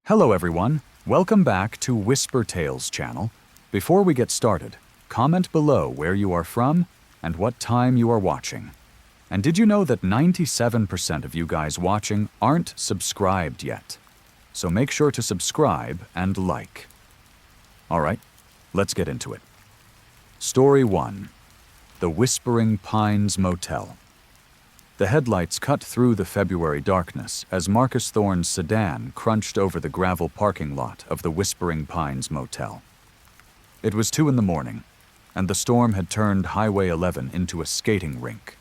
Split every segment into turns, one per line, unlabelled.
Hello everyone, welcome back to Whisper Tales channel. Before we get started, comment below where you are from and what time you are watching. And did you know that 97% of you guys watching aren't subscribed yet? So make sure to subscribe and like. Alright, let's get into it. Story 1. The Whispering Pines Motel. The headlights cut through the February darkness as Marcus Thorne's sedan crunched over the gravel parking lot of the Whispering Pines Motel. It was 2 in the morning, and the storm had turned Highway 11 into a skating rink.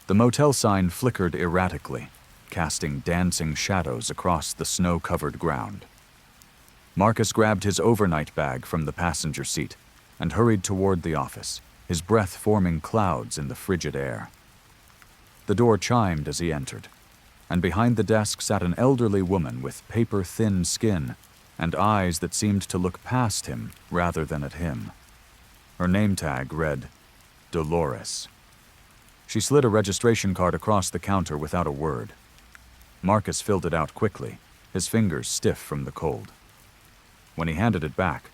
The motel sign flickered erratically, casting dancing shadows across the snow-covered ground. Marcus grabbed his overnight bag from the passenger seat and hurried toward the office, his breath forming clouds in the frigid air. The door chimed as he entered, and behind the desk sat an elderly woman with paper-thin skin and eyes that seemed to look past him rather than at him. Her name tag read, Dolores. She slid a registration card across the counter without a word. Marcus filled it out quickly, his fingers stiff from the cold. When he handed it back,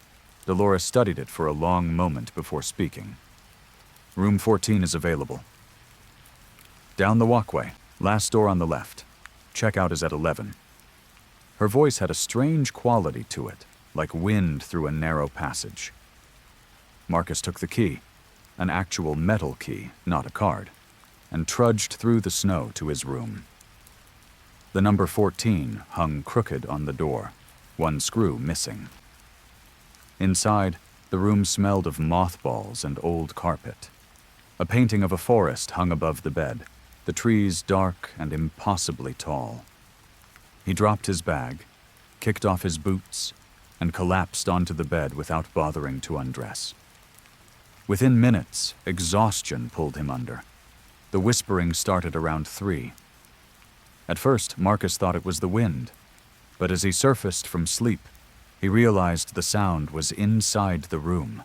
Dolores studied it for a long moment before speaking. Room 14 is available. Down the walkway, last door on the left. Checkout is at 11. Her voice had a strange quality to it, like wind through a narrow passage. Marcus took the key, an actual metal key, not a card, and trudged through the snow to his room. The number 14 hung crooked on the door, one screw missing. Inside, the room smelled of mothballs and old carpet. A painting of a forest hung above the bed, the trees dark and impossibly tall. He dropped his bag, kicked off his boots, and collapsed onto the bed without bothering to undress. Within minutes, exhaustion pulled him under. The whispering started around 3. At first, Marcus thought it was the wind, but as he surfaced from sleep, he realized the sound was inside the room.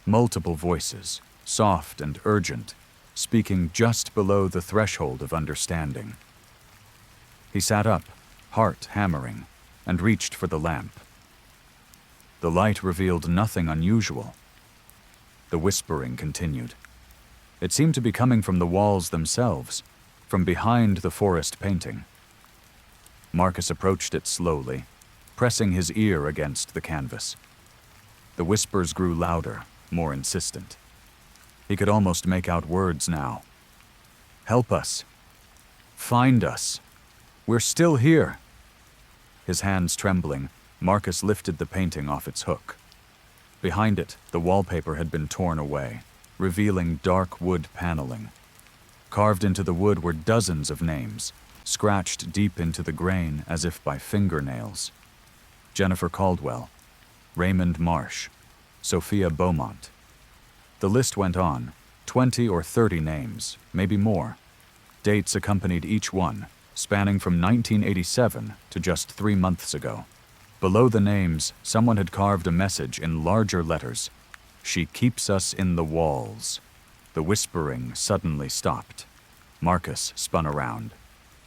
Multiple voices, soft and urgent, speaking just below the threshold of understanding. He sat up, heart hammering, and reached for the lamp. The light revealed nothing unusual. The whispering continued. It seemed to be coming from the walls themselves, from behind the forest painting. Marcus approached it slowly, pressing his ear against the canvas. The whispers grew louder, more insistent. He could almost make out words now. Help us. Find us. We're still here. His hands trembling, Marcus lifted the painting off its hook. Behind it, the wallpaper had been torn away, revealing dark wood paneling. Carved into the wood were dozens of names, scratched deep into the grain as if by fingernails. Jennifer Caldwell, Raymond Marsh, Sophia Beaumont. The list went on, 20 or 30 names, maybe more. Dates accompanied each one, spanning from 1987 to just 3 months ago. Below the names, someone had carved a message in larger letters. She keeps us in the walls. The whispering suddenly stopped. Marcus spun around.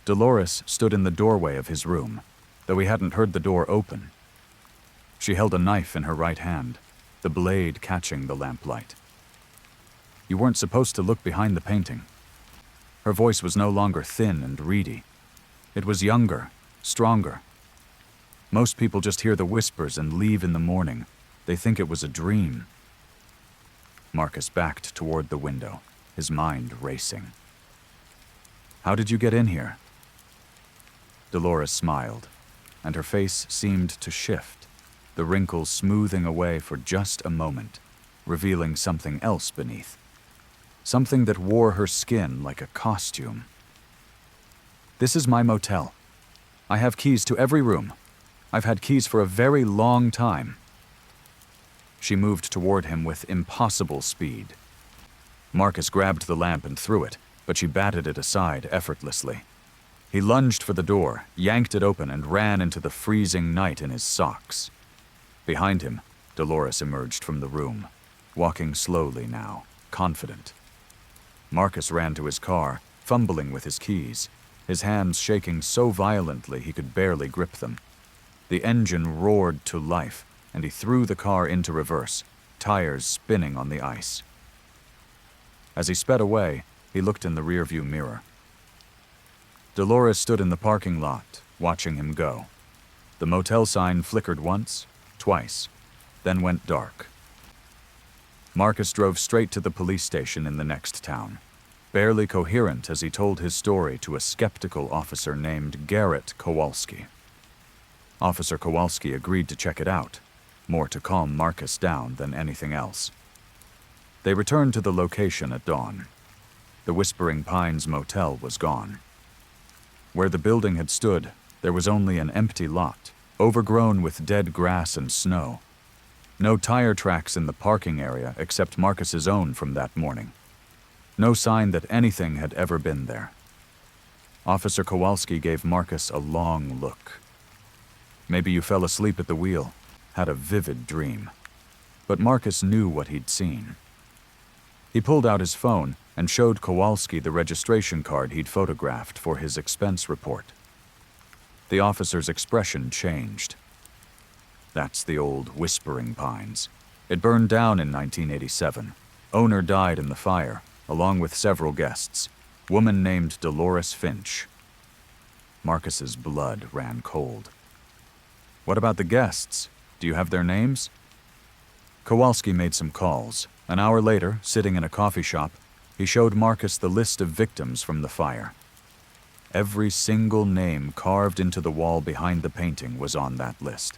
Dolores stood in the doorway of his room, though he hadn't heard the door open. She held a knife in her right hand, the blade catching the lamplight. You weren't supposed to look behind the painting. Her voice was no longer thin and reedy. It was younger, stronger. Most people just hear the whispers and leave in the morning. They think it was a dream. Marcus backed toward the window, his mind racing. How did you get in here? Dolores smiled, and her face seemed to shift, the wrinkles smoothing away for just a moment, revealing something else beneath. Something that wore her skin like a costume. This is my motel. I have keys to every room. I've had keys for a very long time. She moved toward him with impossible speed. Marcus grabbed the lamp and threw it, but she batted it aside effortlessly. He lunged for the door, yanked it open, and ran into the freezing night in his socks. Behind him, Dolores emerged from the room, walking slowly now, confident. Marcus ran to his car, fumbling with his keys, his hands shaking so violently he could barely grip them. The engine roared to life, and he threw the car into reverse, tires spinning on the ice. As he sped away, he looked in the rearview mirror. Dolores stood in the parking lot, watching him go. The motel sign flickered once, twice, then went dark. Marcus drove straight to the police station in the next town, barely coherent as he told his story to a skeptical officer named Garrett Kowalski. Officer Kowalski agreed to check it out, more to calm Marcus down than anything else. They returned to the location at dawn. The Whispering Pines Motel was gone. Where the building had stood, there was only an empty lot, overgrown with dead grass and snow. No tire tracks in the parking area except Marcus's own from that morning. No sign that anything had ever been there. Officer Kowalski gave Marcus a long look. Maybe you fell asleep at the wheel, had a vivid dream. But Marcus knew what he'd seen. He pulled out his phone and showed Kowalski the registration card he'd photographed for his expense report. The officer's expression changed. That's the old Whispering Pines. It burned down in 1987. Owner died in the fire, along with several guests. Woman named Dolores Finch. Marcus's blood ran cold. What about the guests? Do you have their names? Kowalski made some calls. An hour later, sitting in a coffee shop, he showed Marcus the list of victims from the fire. Every single name carved into the wall behind the painting was on that list.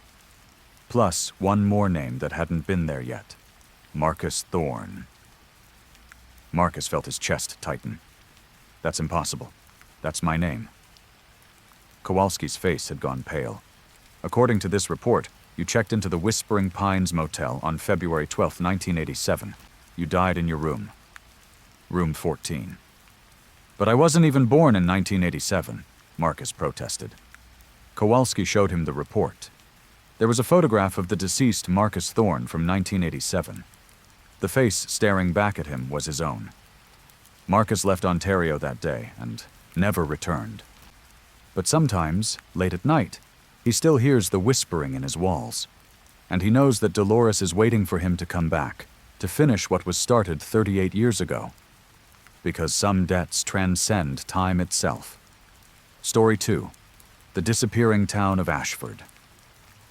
Plus one more name that hadn't been there yet. Marcus Thorne. Marcus felt his chest tighten. That's impossible. That's my name. Kowalski's face had gone pale. According to this report, you checked into the Whispering Pines Motel on February 12, 1987. You died in your room. Room 14. But I wasn't even born in 1987, Marcus protested. Kowalski showed him the report. There was a photograph of the deceased Marcus Thorne from 1987. The face staring back at him was his own. Marcus left Ontario that day and never returned. But sometimes, late at night, he still hears the whispering in his walls. And he knows that Dolores is waiting for him to come back, to finish what was started 38 years ago. Because some debts transcend time itself. Story 2. The disappearing town of Ashford.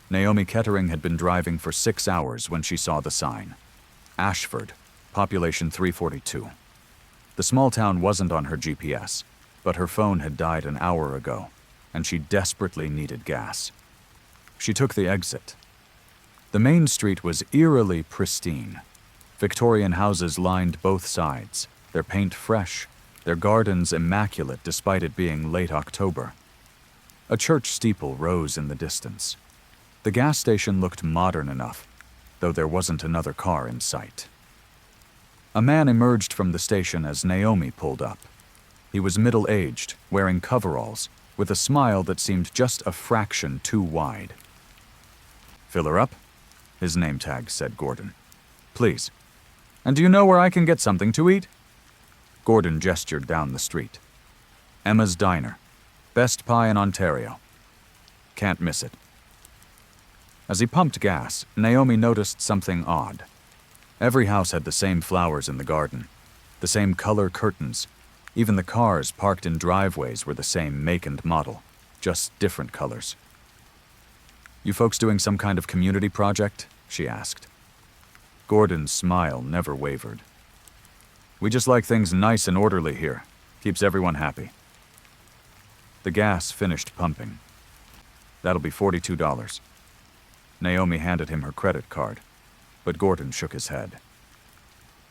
Naomi Kettering had been driving for 6 hours when she saw the sign. Ashford, population 342. The small town wasn't on her GPS, but her phone had died an hour ago, and she desperately needed gas. She took the exit. The main street was eerily pristine. Victorian houses lined both sides, their paint fresh, their gardens immaculate despite it being late October. A church steeple rose in the distance. The gas station looked modern enough, though there wasn't another car in sight. A man emerged from the station as Naomi pulled up. He was middle-aged, wearing coveralls, with a smile that seemed just a fraction too wide. "Fill her up?" his name tag said Gordon. "Please. And do you know where I can get something to eat?" Gordon gestured down the street. "Emma's Diner. Best pie in Ontario. Can't miss it." As he pumped gas, Naomi noticed something odd. Every house had the same flowers in the garden, the same color curtains. Even the cars parked in driveways were the same make and model, just different colors. "You folks doing some kind of community project?" she asked. Gordon's smile never wavered. "We just like things nice and orderly here. Keeps everyone happy." The gas finished pumping. "That'll be $42. Naomi handed him her credit card, but Gordon shook his head.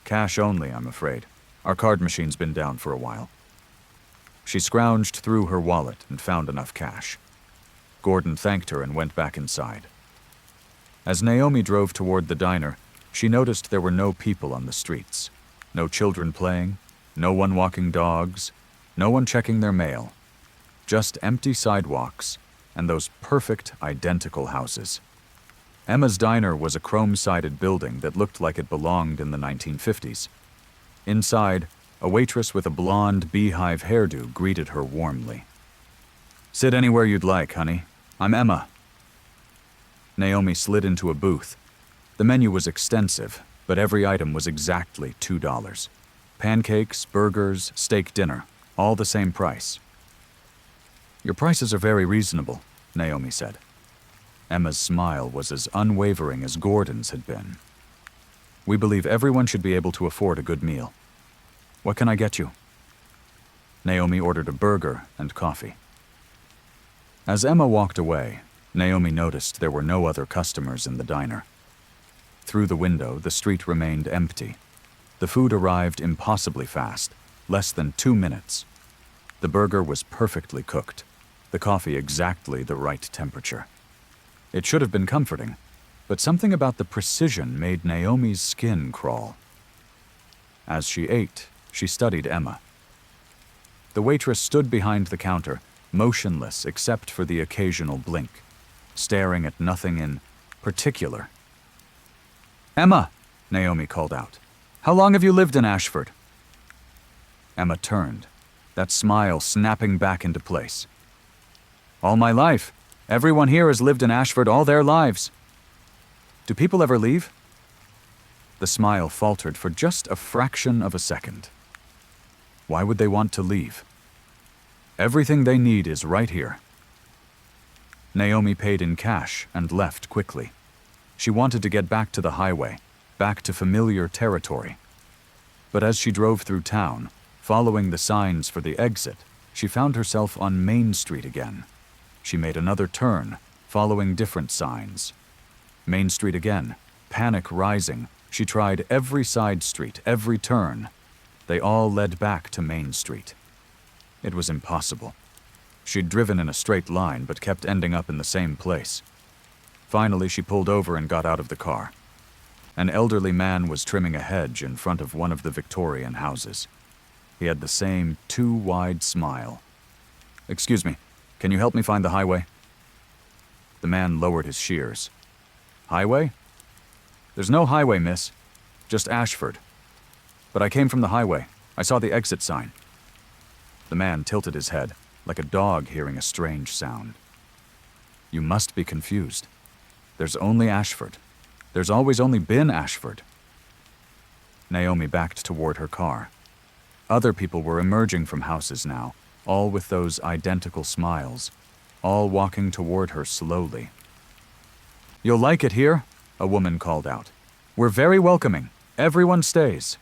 "Cash only, I'm afraid. Our card machine's been down for a while." She scrounged through her wallet and found enough cash. Gordon thanked her and went back inside. As Naomi drove toward the diner, she noticed there were no people on the streets. No children playing, no one walking dogs, no one checking their mail. Just empty sidewalks and those perfect, identical houses. Emma's Diner was a chrome-sided building that looked like it belonged in the 1950s. Inside, a waitress with a blonde beehive hairdo greeted her warmly. "Sit anywhere you'd like, honey. I'm Emma." Naomi slid into a booth. The menu was extensive, but every item was exactly $2. Pancakes, burgers, steak dinner, all the same price. "Your prices are very reasonable," Naomi said. Emma's smile was as unwavering as Gordon's had been. "We believe everyone should be able to afford a good meal. What can I get you?" Naomi ordered a burger and coffee. As Emma walked away, Naomi noticed there were no other customers in the diner. Through the window, the street remained empty. The food arrived impossibly fast, less than 2 minutes. The burger was perfectly cooked, the coffee exactly the right temperature. It should have been comforting, but something about the precision made Naomi's skin crawl. As she ate, she studied Emma. The waitress stood behind the counter, motionless except for the occasional blink, staring at nothing in particular. "Emma," Naomi called out, "how long have you lived in Ashford?" Emma turned, that smile snapping back into place. "All my life. Everyone here has lived in Ashford all their lives." "Do people ever leave?" The smile faltered for just a fraction of a second. Why would they want to leave? Everything they need is right here. Naomi paid in cash and left quickly. She wanted to get back to the highway, back to familiar territory. But as she drove through town, following the signs for the exit, she found herself on Main Street again. She made another turn, following different signs. Main Street again, panic rising. She tried every side street, every turn. They all led back to Main Street. It was impossible. She'd driven in a straight line, but kept ending up in the same place. Finally, she pulled over and got out of the car. An elderly man was trimming a hedge in front of one of the Victorian houses. He had the same too wide smile. "Excuse me, can you help me find the highway?" The man lowered his shears. "Highway?" "There's no highway, miss. Just Ashford. But I came from the highway. I saw the exit sign." The man tilted his head, like a dog hearing a strange sound. "You must be confused. There's only Ashford. There's always only been Ashford." Naomi backed toward her car. Other people were emerging from houses now, all with those identical smiles, all walking toward her slowly. "You'll like it here," a woman called out. "We're very welcoming. Everyone stays."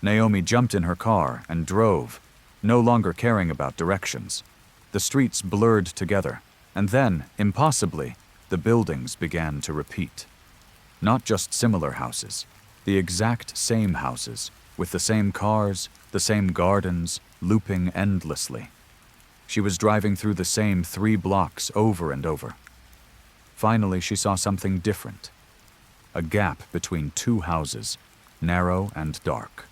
Naomi jumped in her car and drove, no longer caring about directions. The streets blurred together, and then, impossibly, the buildings began to repeat. Not just similar houses, the exact same houses, with the same cars, the same gardens, looping endlessly. She was driving through the same 3 blocks over and over. Finally, she saw something different. A gap between 2 houses, narrow and dark.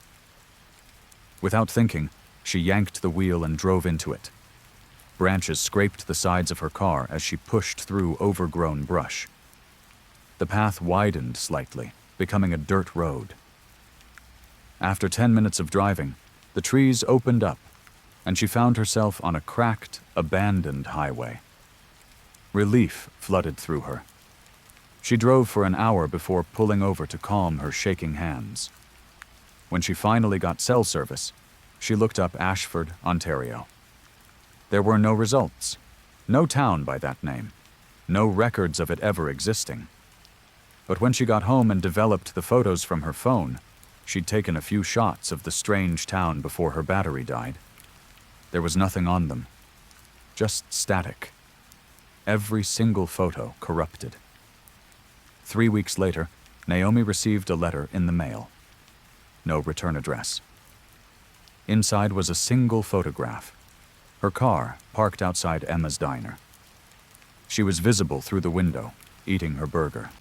Without thinking, she yanked the wheel and drove into it. Branches scraped the sides of her car as she pushed through overgrown brush. The path widened slightly, becoming a dirt road. After 10 minutes of driving, the trees opened up, and she found herself on a cracked, abandoned highway. Relief flooded through her. She drove for an hour before pulling over to calm her shaking hands. When she finally got cell service, she looked up Ashford, Ontario. There were no results, no town by that name, no records of it ever existing. But when she got home and developed the photos from her phone, she'd taken a few shots of the strange town before her battery died. There was nothing on them, just static. Every single photo corrupted. 3 weeks later, Naomi received a letter in the mail. No return address. Inside was a single photograph. Her car parked outside Emma's diner. She was visible through the window, eating her burger.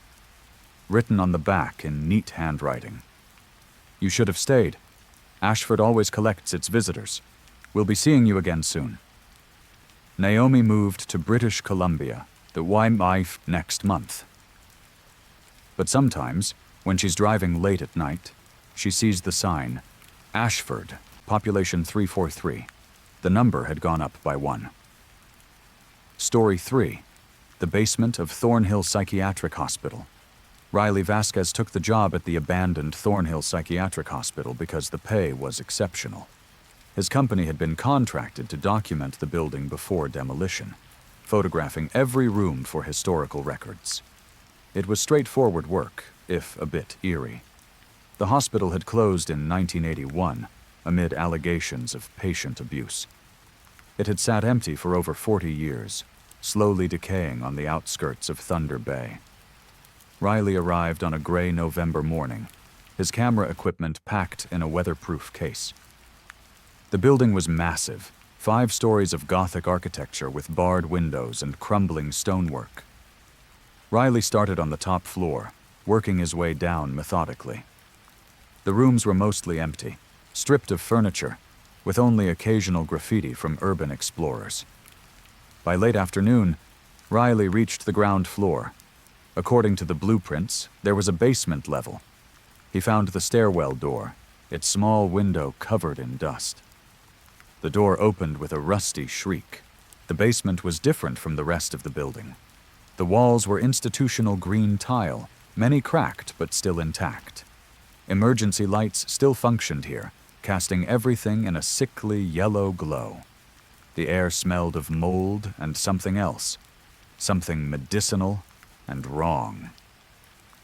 Written on the back in neat handwriting. "You should have stayed. Ashford always collects its visitors. We'll be seeing you again soon." Naomi moved to British Columbia, the wife next month. But sometimes, when she's driving late at night, she sees the sign, Ashford, population 343. The number had gone up by 1. Story 3. the basement of Thornhill Psychiatric Hospital. Riley Vasquez took the job at the abandoned Thornhill Psychiatric Hospital because the pay was exceptional. His company had been contracted to document the building before demolition, photographing every room for historical records. It was straightforward work, if a bit eerie. The hospital had closed in 1981 amid allegations of patient abuse. It had sat empty for over 40 years, slowly decaying on the outskirts of Thunder Bay. Riley arrived on a gray November morning, his camera equipment packed in a weatherproof case. The building was massive, 5 stories of Gothic architecture with barred windows and crumbling stonework. Riley started on the top floor, working his way down methodically. The rooms were mostly empty, stripped of furniture, with only occasional graffiti from urban explorers. By late afternoon, Riley reached the ground floor. According to the blueprints, there was a basement level. He found the stairwell door, its small window covered in dust. The door opened with a rusty shriek. The basement was different from the rest of the building. The walls were institutional green tile, many cracked but still intact. Emergency lights still functioned here, casting everything in a sickly yellow glow. The air smelled of mold and something else, something medicinal and wrong.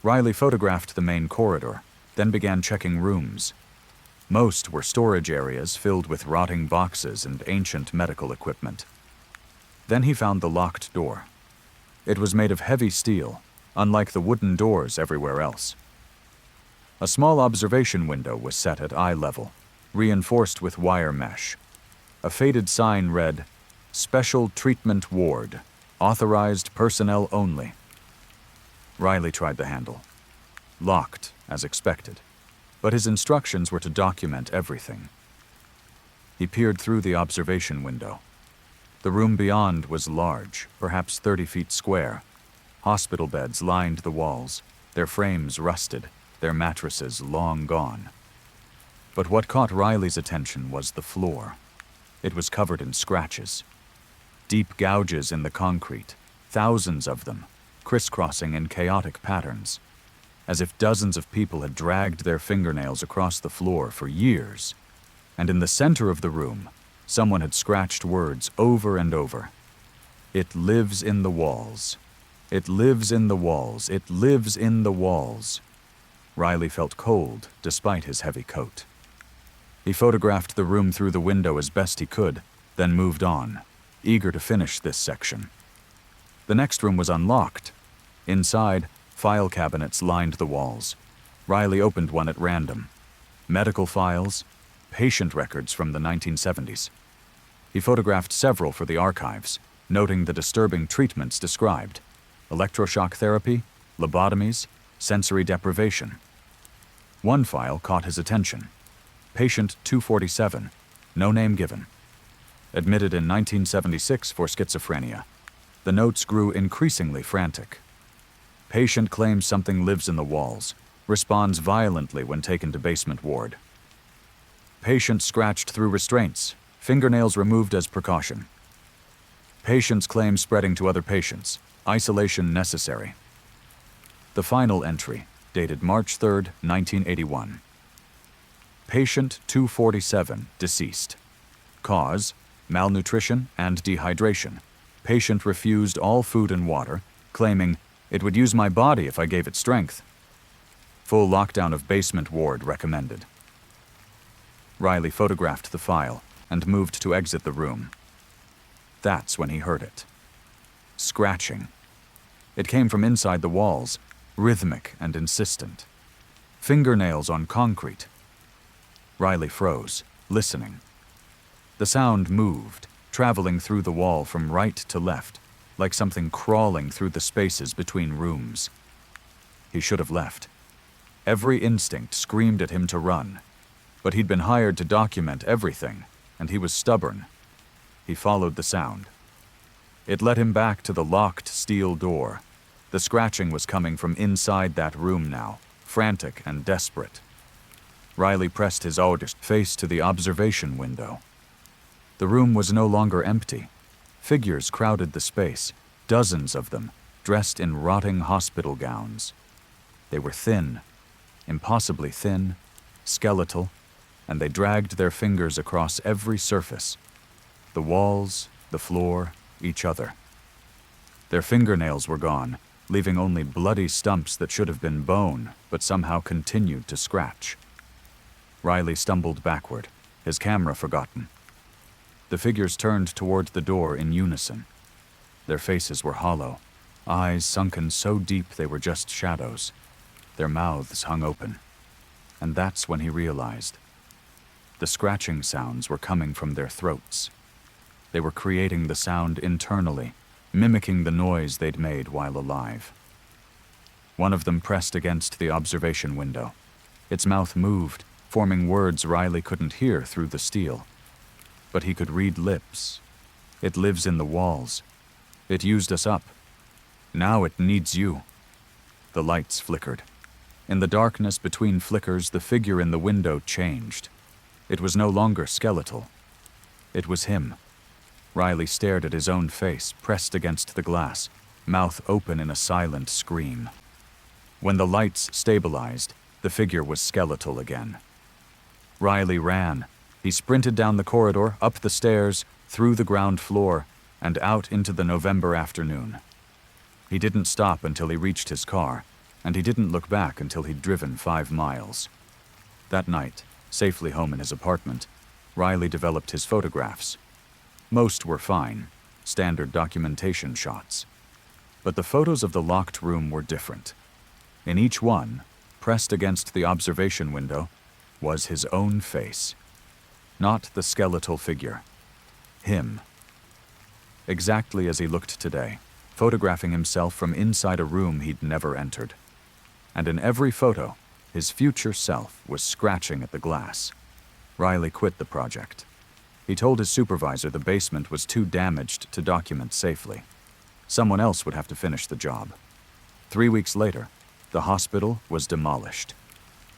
Riley photographed the main corridor, then began checking rooms. Most were storage areas filled with rotting boxes and ancient medical equipment. Then he found the locked door. It was made of heavy steel, unlike the wooden doors everywhere else. A small observation window was set at eye level, reinforced with wire mesh. A faded sign read, "Special Treatment Ward, Authorized Personnel Only." Riley tried the handle. Locked, as expected, but his instructions were to document everything. He peered through the observation window. The room beyond was large, perhaps 30 feet square. Hospital beds lined the walls, their frames rusted, their mattresses long gone. But what caught Riley's attention was the floor. It was covered in scratches. Deep gouges in the concrete, thousands of them, crisscrossing in chaotic patterns, as if dozens of people had dragged their fingernails across the floor for years. And in the center of the room, someone had scratched words over and over. "It lives in the walls. It lives in the walls. It lives in the walls." Riley felt cold despite his heavy coat. He photographed the room through the window as best he could, then moved on, eager to finish this section. The next room was unlocked. Inside, file cabinets lined the walls. Riley opened one at random. Medical files, patient records from the 1970s. He photographed several for the archives, noting the disturbing treatments described: electroshock therapy, lobotomies, sensory deprivation. One file caught his attention. Patient 247, no name given. Admitted in 1976 for schizophrenia. The notes grew increasingly frantic. Patient claims something lives in the walls, responds violently when taken to basement ward. Patient scratched through restraints, fingernails removed as precaution. Patients claim spreading to other patients, isolation necessary. The final entry, dated March 3, 1981. Patient 247, deceased. Cause, malnutrition and dehydration. Patient refused all food and water, claiming, "It would use my body if I gave it strength." Full lockdown of basement ward recommended. Riley photographed the file and moved to exit the room. That's when he heard it. Scratching. It came from inside the walls, rhythmic and insistent. Fingernails on concrete. Riley froze, listening. The sound moved, traveling through the wall from right to left, like something crawling through the spaces between rooms. He should have left. Every instinct screamed at him to run, but he'd been hired to document everything, and he was stubborn. He followed the sound. It led him back to the locked steel door. The scratching was coming from inside that room now, frantic and desperate. Riley pressed his face to the observation window. The room was no longer empty. Figures crowded the space, dozens of them, dressed in rotting hospital gowns. They were thin, impossibly thin, skeletal, and they dragged their fingers across every surface: the walls, the floor, each other. Their fingernails were gone, leaving only bloody stumps that should have been bone, but somehow continued to scratch. Riley stumbled backward, his camera forgotten. The figures turned toward the door in unison. Their faces were hollow, eyes sunken so deep they were just shadows. Their mouths hung open. And that's when he realized. The scratching sounds were coming from their throats. They were creating the sound internally, mimicking the noise they'd made while alive. One of them pressed against the observation window. Its mouth moved, forming words Riley couldn't hear through the steel. But he could read lips. It lives in the walls. It used us up. Now it needs you. The lights flickered. In the darkness between flickers, the figure in the window changed. It was no longer skeletal. It was him. Riley stared at his own face, pressed against the glass, mouth open in a silent scream. When the lights stabilized, the figure was skeletal again. Riley ran. He sprinted down the corridor, up the stairs, through the ground floor, and out into the November afternoon. He didn't stop until he reached his car, and he didn't look back until he'd driven 5 miles. That night, safely home in his apartment, Riley developed his photographs. Most were fine, standard documentation shots. But the photos of the locked room were different. In each one, pressed against the observation window, was his own face. Not the skeletal figure. Him. Exactly as he looked today, photographing himself from inside a room he'd never entered. And in every photo, his future self was scratching at the glass. Riley quit the project. He told his supervisor the basement was too damaged to document safely. Someone else would have to finish the job. 3 weeks later, the hospital was demolished.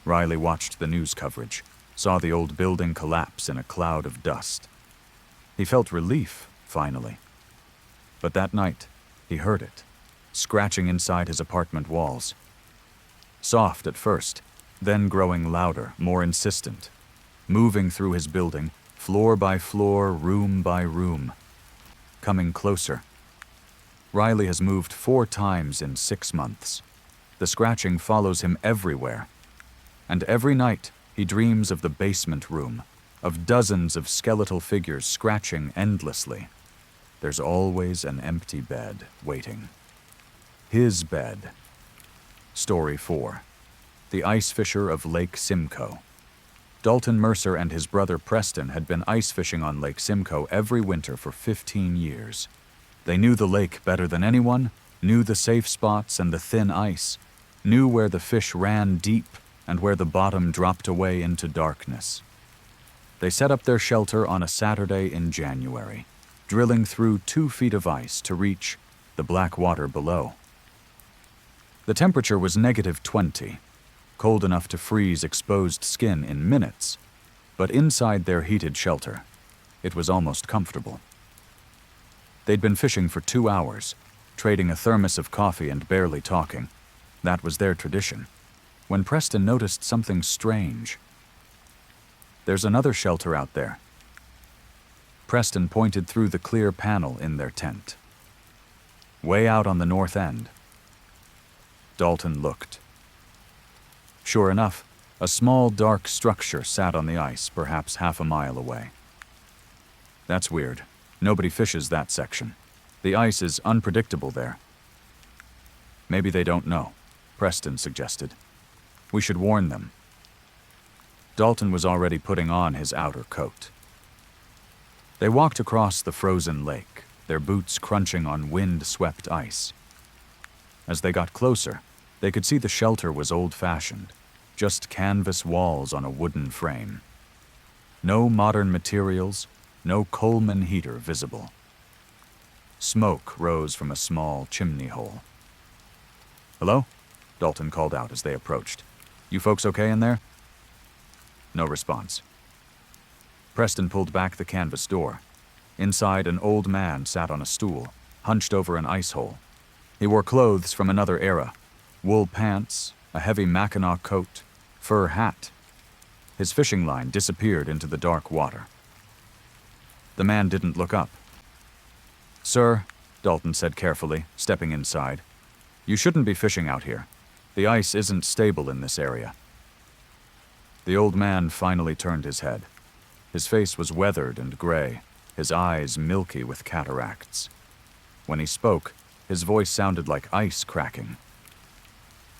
Riley watched the news coverage, saw the old building collapse in a cloud of dust. He felt relief, finally. But that night, he heard it, scratching inside his apartment walls. Soft at first, then growing louder, more insistent, moving through his building, floor by floor, room by room, coming closer. Riley has moved 4 times in 6 months. The scratching follows him everywhere. And every night, he dreams of the basement room, of dozens of skeletal figures scratching endlessly. There's always an empty bed waiting. His bed. Story 4. The Ice Fisher of Lake Simcoe. Dalton Mercer and his brother Preston had been ice fishing on Lake Simcoe every winter for 15 years. They knew the lake better than anyone, knew the safe spots and the thin ice, knew where the fish ran deep and where the bottom dropped away into darkness. They set up their shelter on a Saturday in January, drilling through 2 feet of ice to reach the black water below. The temperature was -20, cold enough to freeze exposed skin in minutes, but inside their heated shelter, it was almost comfortable. They'd been fishing for 2 hours, trading a thermos of coffee and barely talking. That was their tradition, when Preston noticed something strange. "There's another shelter out there." Preston pointed through the clear panel in their tent. "Way out on the north end." Dalton looked. Sure enough, a small dark structure sat on the ice, perhaps half a mile away. "That's weird. Nobody fishes that section. The ice is unpredictable there." "Maybe they don't know," Preston suggested. "We should warn them." Dalton was already putting on his outer coat. They walked across the frozen lake, their boots crunching on wind-swept ice. As they got closer, they could see the shelter was old-fashioned, just canvas walls on a wooden frame. No modern materials, no Coleman heater visible. Smoke rose from a small chimney hole. "Hello?" Dalton called out as they approached. "You folks okay in there?" No response. Preston pulled back the canvas door. Inside, an old man sat on a stool, hunched over an ice hole. He wore clothes from another era: wool pants, a heavy Mackinaw coat, fur hat. His fishing line disappeared into the dark water. The man didn't look up. "Sir," Dalton said carefully, stepping inside, "you shouldn't be fishing out here. The ice isn't stable in this area." The old man finally turned his head. His face was weathered and gray, his eyes milky with cataracts. When he spoke, his voice sounded like ice cracking.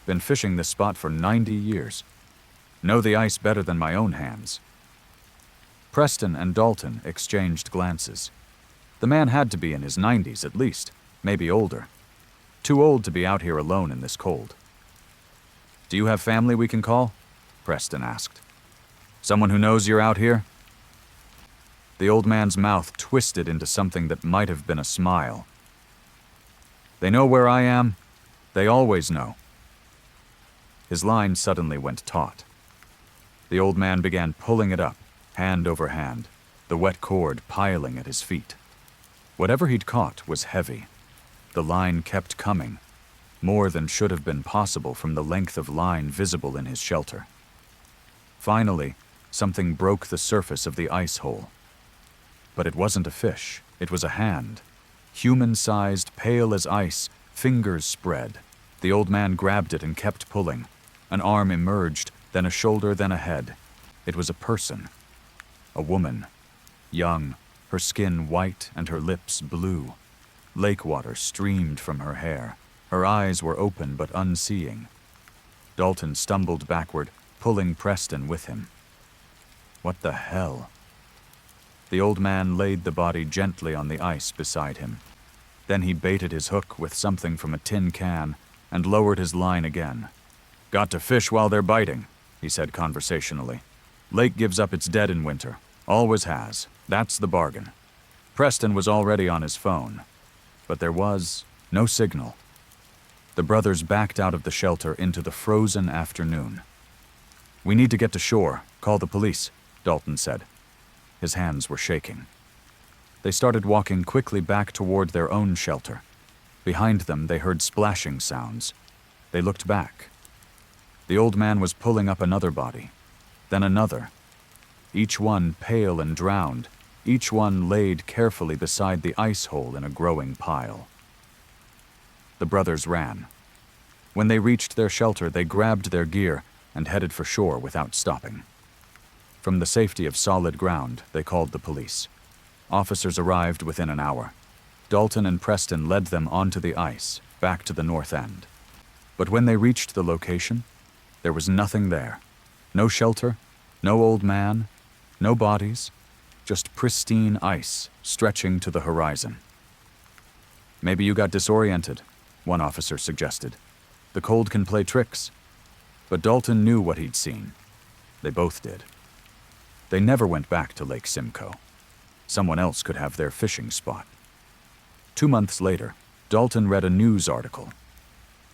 "Been fishing this spot for 90 years. Know the ice better than my own hands." Preston and Dalton exchanged glances. The man had to be in his 90s at least, maybe older. Too old to be out here alone in this cold. "Do you have family we can call?" Preston asked. "Someone who knows you're out here?" The old man's mouth twisted into something that might have been a smile. "They know where I am. They always know." His line suddenly went taut. The old man began pulling it up, hand over hand, the wet cord piling at his feet. Whatever he'd caught was heavy. The line kept coming, more than should have been possible from the length of line visible in his shelter. Finally, something broke the surface of the ice hole. But it wasn't a fish, it was a hand. Human-sized, pale as ice, fingers spread. The old man grabbed it and kept pulling. An arm emerged, then a shoulder, then a head. It was a person. A woman. Young, her skin white and her lips blue. Lake water streamed from her hair. Her eyes were open but unseeing. Dalton stumbled backward, pulling Preston with him. What the hell? The old man laid the body gently on the ice beside him. Then he baited his hook with something from a tin can and lowered his line again. "Got to fish while they're biting," he said conversationally. "Lake gives up its dead in winter. Always has. That's the bargain." Preston was already on his phone, but there was no signal. The brothers backed out of the shelter into the frozen afternoon. "We need to get to shore. Call the police," Dalton said. His hands were shaking. They started walking quickly back toward their own shelter. Behind them, they heard splashing sounds. They looked back. The old man was pulling up another body, then another. Each one pale and drowned, each one laid carefully beside the ice hole in a growing pile. The brothers ran. When they reached their shelter, they grabbed their gear and headed for shore without stopping. From the safety of solid ground, they called the police. Officers arrived within an hour. Dalton and Preston led them onto the ice, back to the north end. But when they reached the location, there was nothing there. No shelter, no old man, no bodies, just pristine ice stretching to the horizon. "Maybe you got disoriented," one officer suggested. "The cold can play tricks." But Dalton knew what he'd seen. They both did. They never went back to Lake Simcoe. Someone else could have their fishing spot. 2 months later, Dalton read a news article.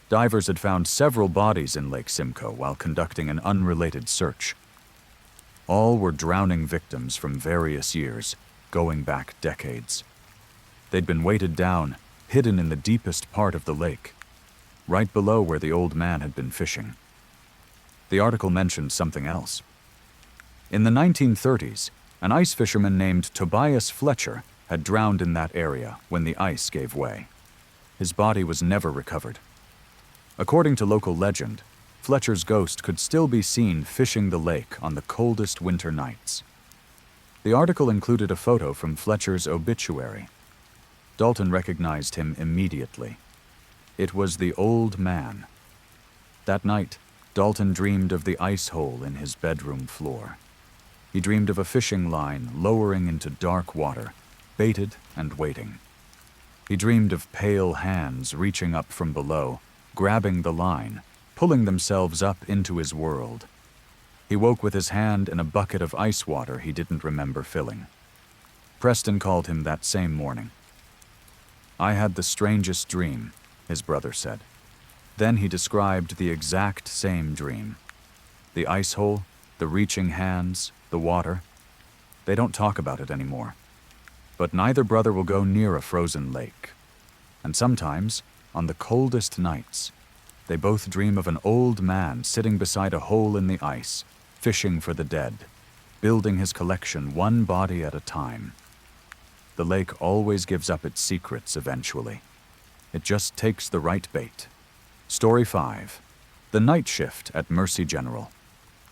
Divers had found several bodies in Lake Simcoe while conducting an unrelated search. All were drowning victims from various years, going back decades. They'd been weighted down, hidden in the deepest part of the lake, right below where the old man had been fishing. The article mentioned something else. In the 1930s, an ice fisherman named Tobias Fletcher had drowned in that area when the ice gave way. His body was never recovered. According to local legend, Fletcher's ghost could still be seen fishing the lake on the coldest winter nights. The article included a photo from Fletcher's obituary. Dalton recognized him immediately. It was the old man. That night, Dalton dreamed of the ice hole in his bedroom floor. He dreamed of a fishing line lowering into dark water, baited and waiting. He dreamed of pale hands reaching up from below, grabbing the line, pulling themselves up into his world. He woke with his hand in a bucket of ice water he didn't remember filling. Preston called him that same morning. "I had the strangest dream," his brother said. Then he described the exact same dream. The ice hole, the reaching hands, the water. They don't talk about it anymore. But neither brother will go near a frozen lake. And sometimes, on the coldest nights, they both dream of an old man sitting beside a hole in the ice, fishing for the dead, building his collection one body at a time. The lake always gives up its secrets eventually. It just takes the right bait. Story 5. The Night Shift at Mercy General.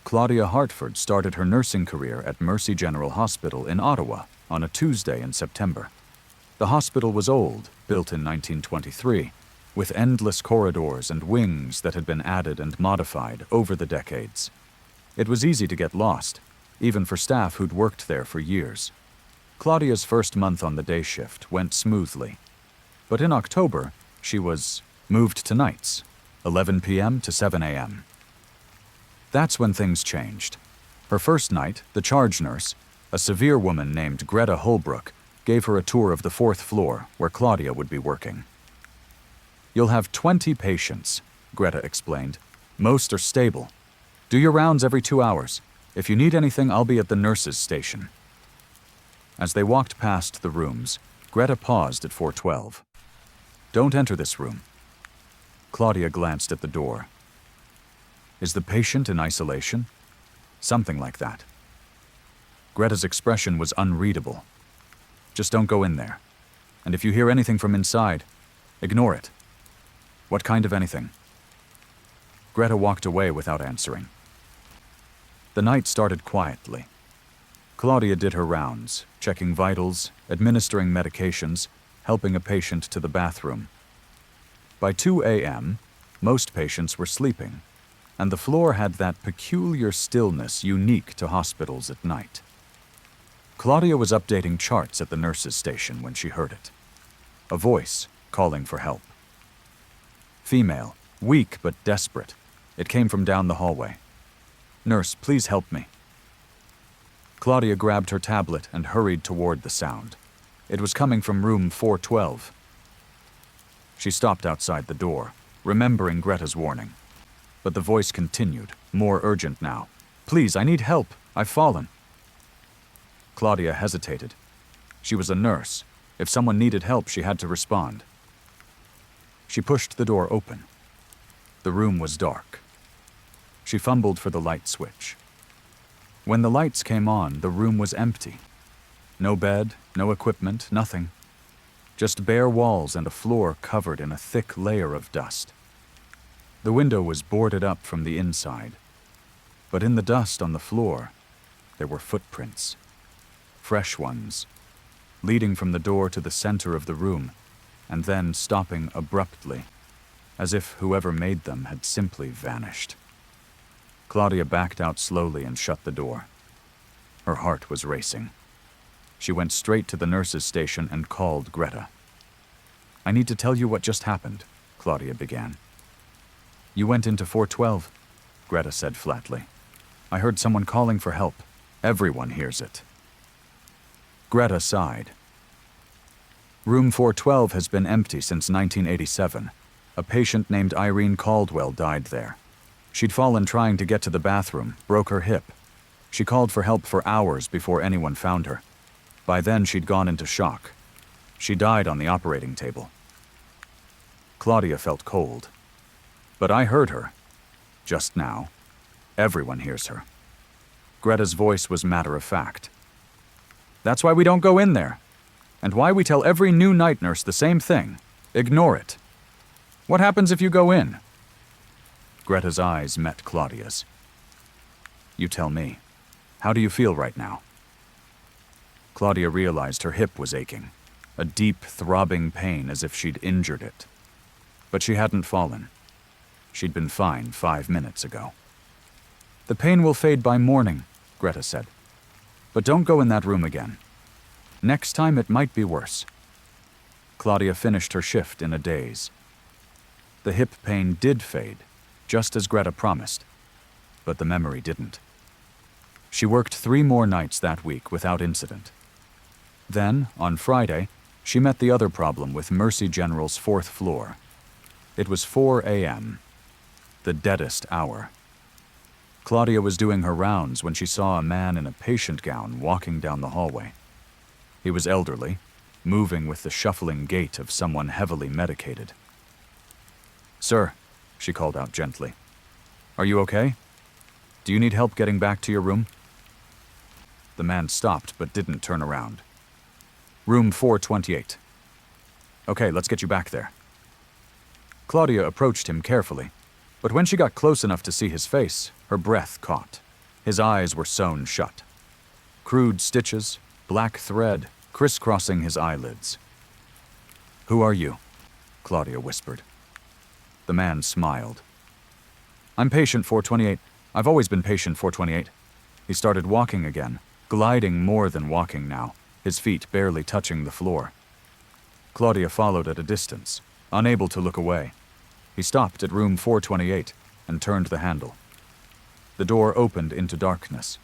Claudia Hartford started her nursing career at Mercy General Hospital in Ottawa on a Tuesday in September. The hospital was old, built in 1923, with endless corridors and wings that had been added and modified over the decades. It was easy to get lost, even for staff who'd worked there for years. Claudia's first month on the day shift went smoothly. But in October, she was moved to nights, 11 p.m. to 7 a.m. That's when things changed. Her first night, the charge nurse, a severe woman named Greta Holbrook, gave her a tour of the 4th floor where Claudia would be working. "You'll have 20 patients," Greta explained. "Most are stable. Do your rounds every 2 hours. If you need anything, I'll be at the nurses' station." As they walked past the rooms, Greta paused at 412. "Don't enter this room." Claudia glanced at the door. "Is the patient in isolation?" Something like that. Greta's expression was unreadable. "Just don't go in there. And if you hear anything from inside, ignore it." "What kind of anything?" Greta walked away without answering. The night started quietly. Claudia did her rounds, checking vitals, administering medications, helping a patient to the bathroom. By 2 a.m., most patients were sleeping, and the floor had that peculiar stillness unique to hospitals at night. Claudia was updating charts at the nurses' station when she heard it. A voice calling for help. Female, weak but desperate. It came from down the hallway. "Nurse, please help me." Claudia grabbed her tablet and hurried toward the sound. It was coming from room 412. She stopped outside the door, remembering Greta's warning. But the voice continued, more urgent now. "Please, I need help. I've fallen." Claudia hesitated. She was a nurse. If someone needed help, she had to respond. She pushed the door open. The room was dark. She fumbled for the light switch. When the lights came on, the room was empty. No bed, no equipment, nothing. Just bare walls and a floor covered in a thick layer of dust. The window was boarded up from the inside. But in the dust on the floor, there were footprints. Fresh ones, leading from the door to the center of the room, and then stopping abruptly, as if whoever made them had simply vanished. Claudia backed out slowly and shut the door. Her heart was racing. She went straight to the nurses' station and called Greta. "I need to tell you what just happened," Claudia began. "You went into 412, Greta said flatly. "I heard someone calling for help. Everyone hears it." Greta sighed. "Room 412 has been empty since 1987. A patient named Irene Caldwell died there. She'd fallen trying to get to the bathroom, broke her hip. She called for help for hours before anyone found her. By then, she'd gone into shock. She died on the operating table." Claudia felt cold. "But I heard her. Just now. Everyone hears her." Greta's voice was matter-of-fact. "That's why we don't go in there. And why we tell every new night nurse the same thing. Ignore it. What happens if you go in?" Greta's eyes met Claudia's. "You tell me. How do you feel right now?" Claudia realized her hip was aching, a deep, throbbing pain as if she'd injured it. But she hadn't fallen. She'd been fine 5 minutes ago. "The pain will fade by morning," Greta said. "But don't go in that room again. Next time it might be worse." Claudia finished her shift in a daze. The hip pain did fade, just as Greta promised, but the memory didn't. She worked 3 more nights that week without incident. Then, on Friday, she met the other problem with Mercy General's 4th floor. It was 4 a.m., the deadest hour. Claudia was doing her rounds when she saw a man in a patient gown walking down the hallway. He was elderly, moving with the shuffling gait of someone heavily medicated. "Sir," she called out gently. "Are you okay? Do you need help getting back to your room?" The man stopped but didn't turn around. "Room 428. "Okay, let's get you back there." Claudia approached him carefully, but when she got close enough to see his face, her breath caught. His eyes were sewn shut. Crude stitches, black thread, crisscrossing his eyelids. "Who are you?" Claudia whispered. The man smiled. "I'm patient 428. I've always been patient 428. He started walking again, gliding more than walking now, his feet barely touching the floor. Claudia followed at a distance, unable to look away. He stopped at room 428 and turned the handle. The door opened into darkness.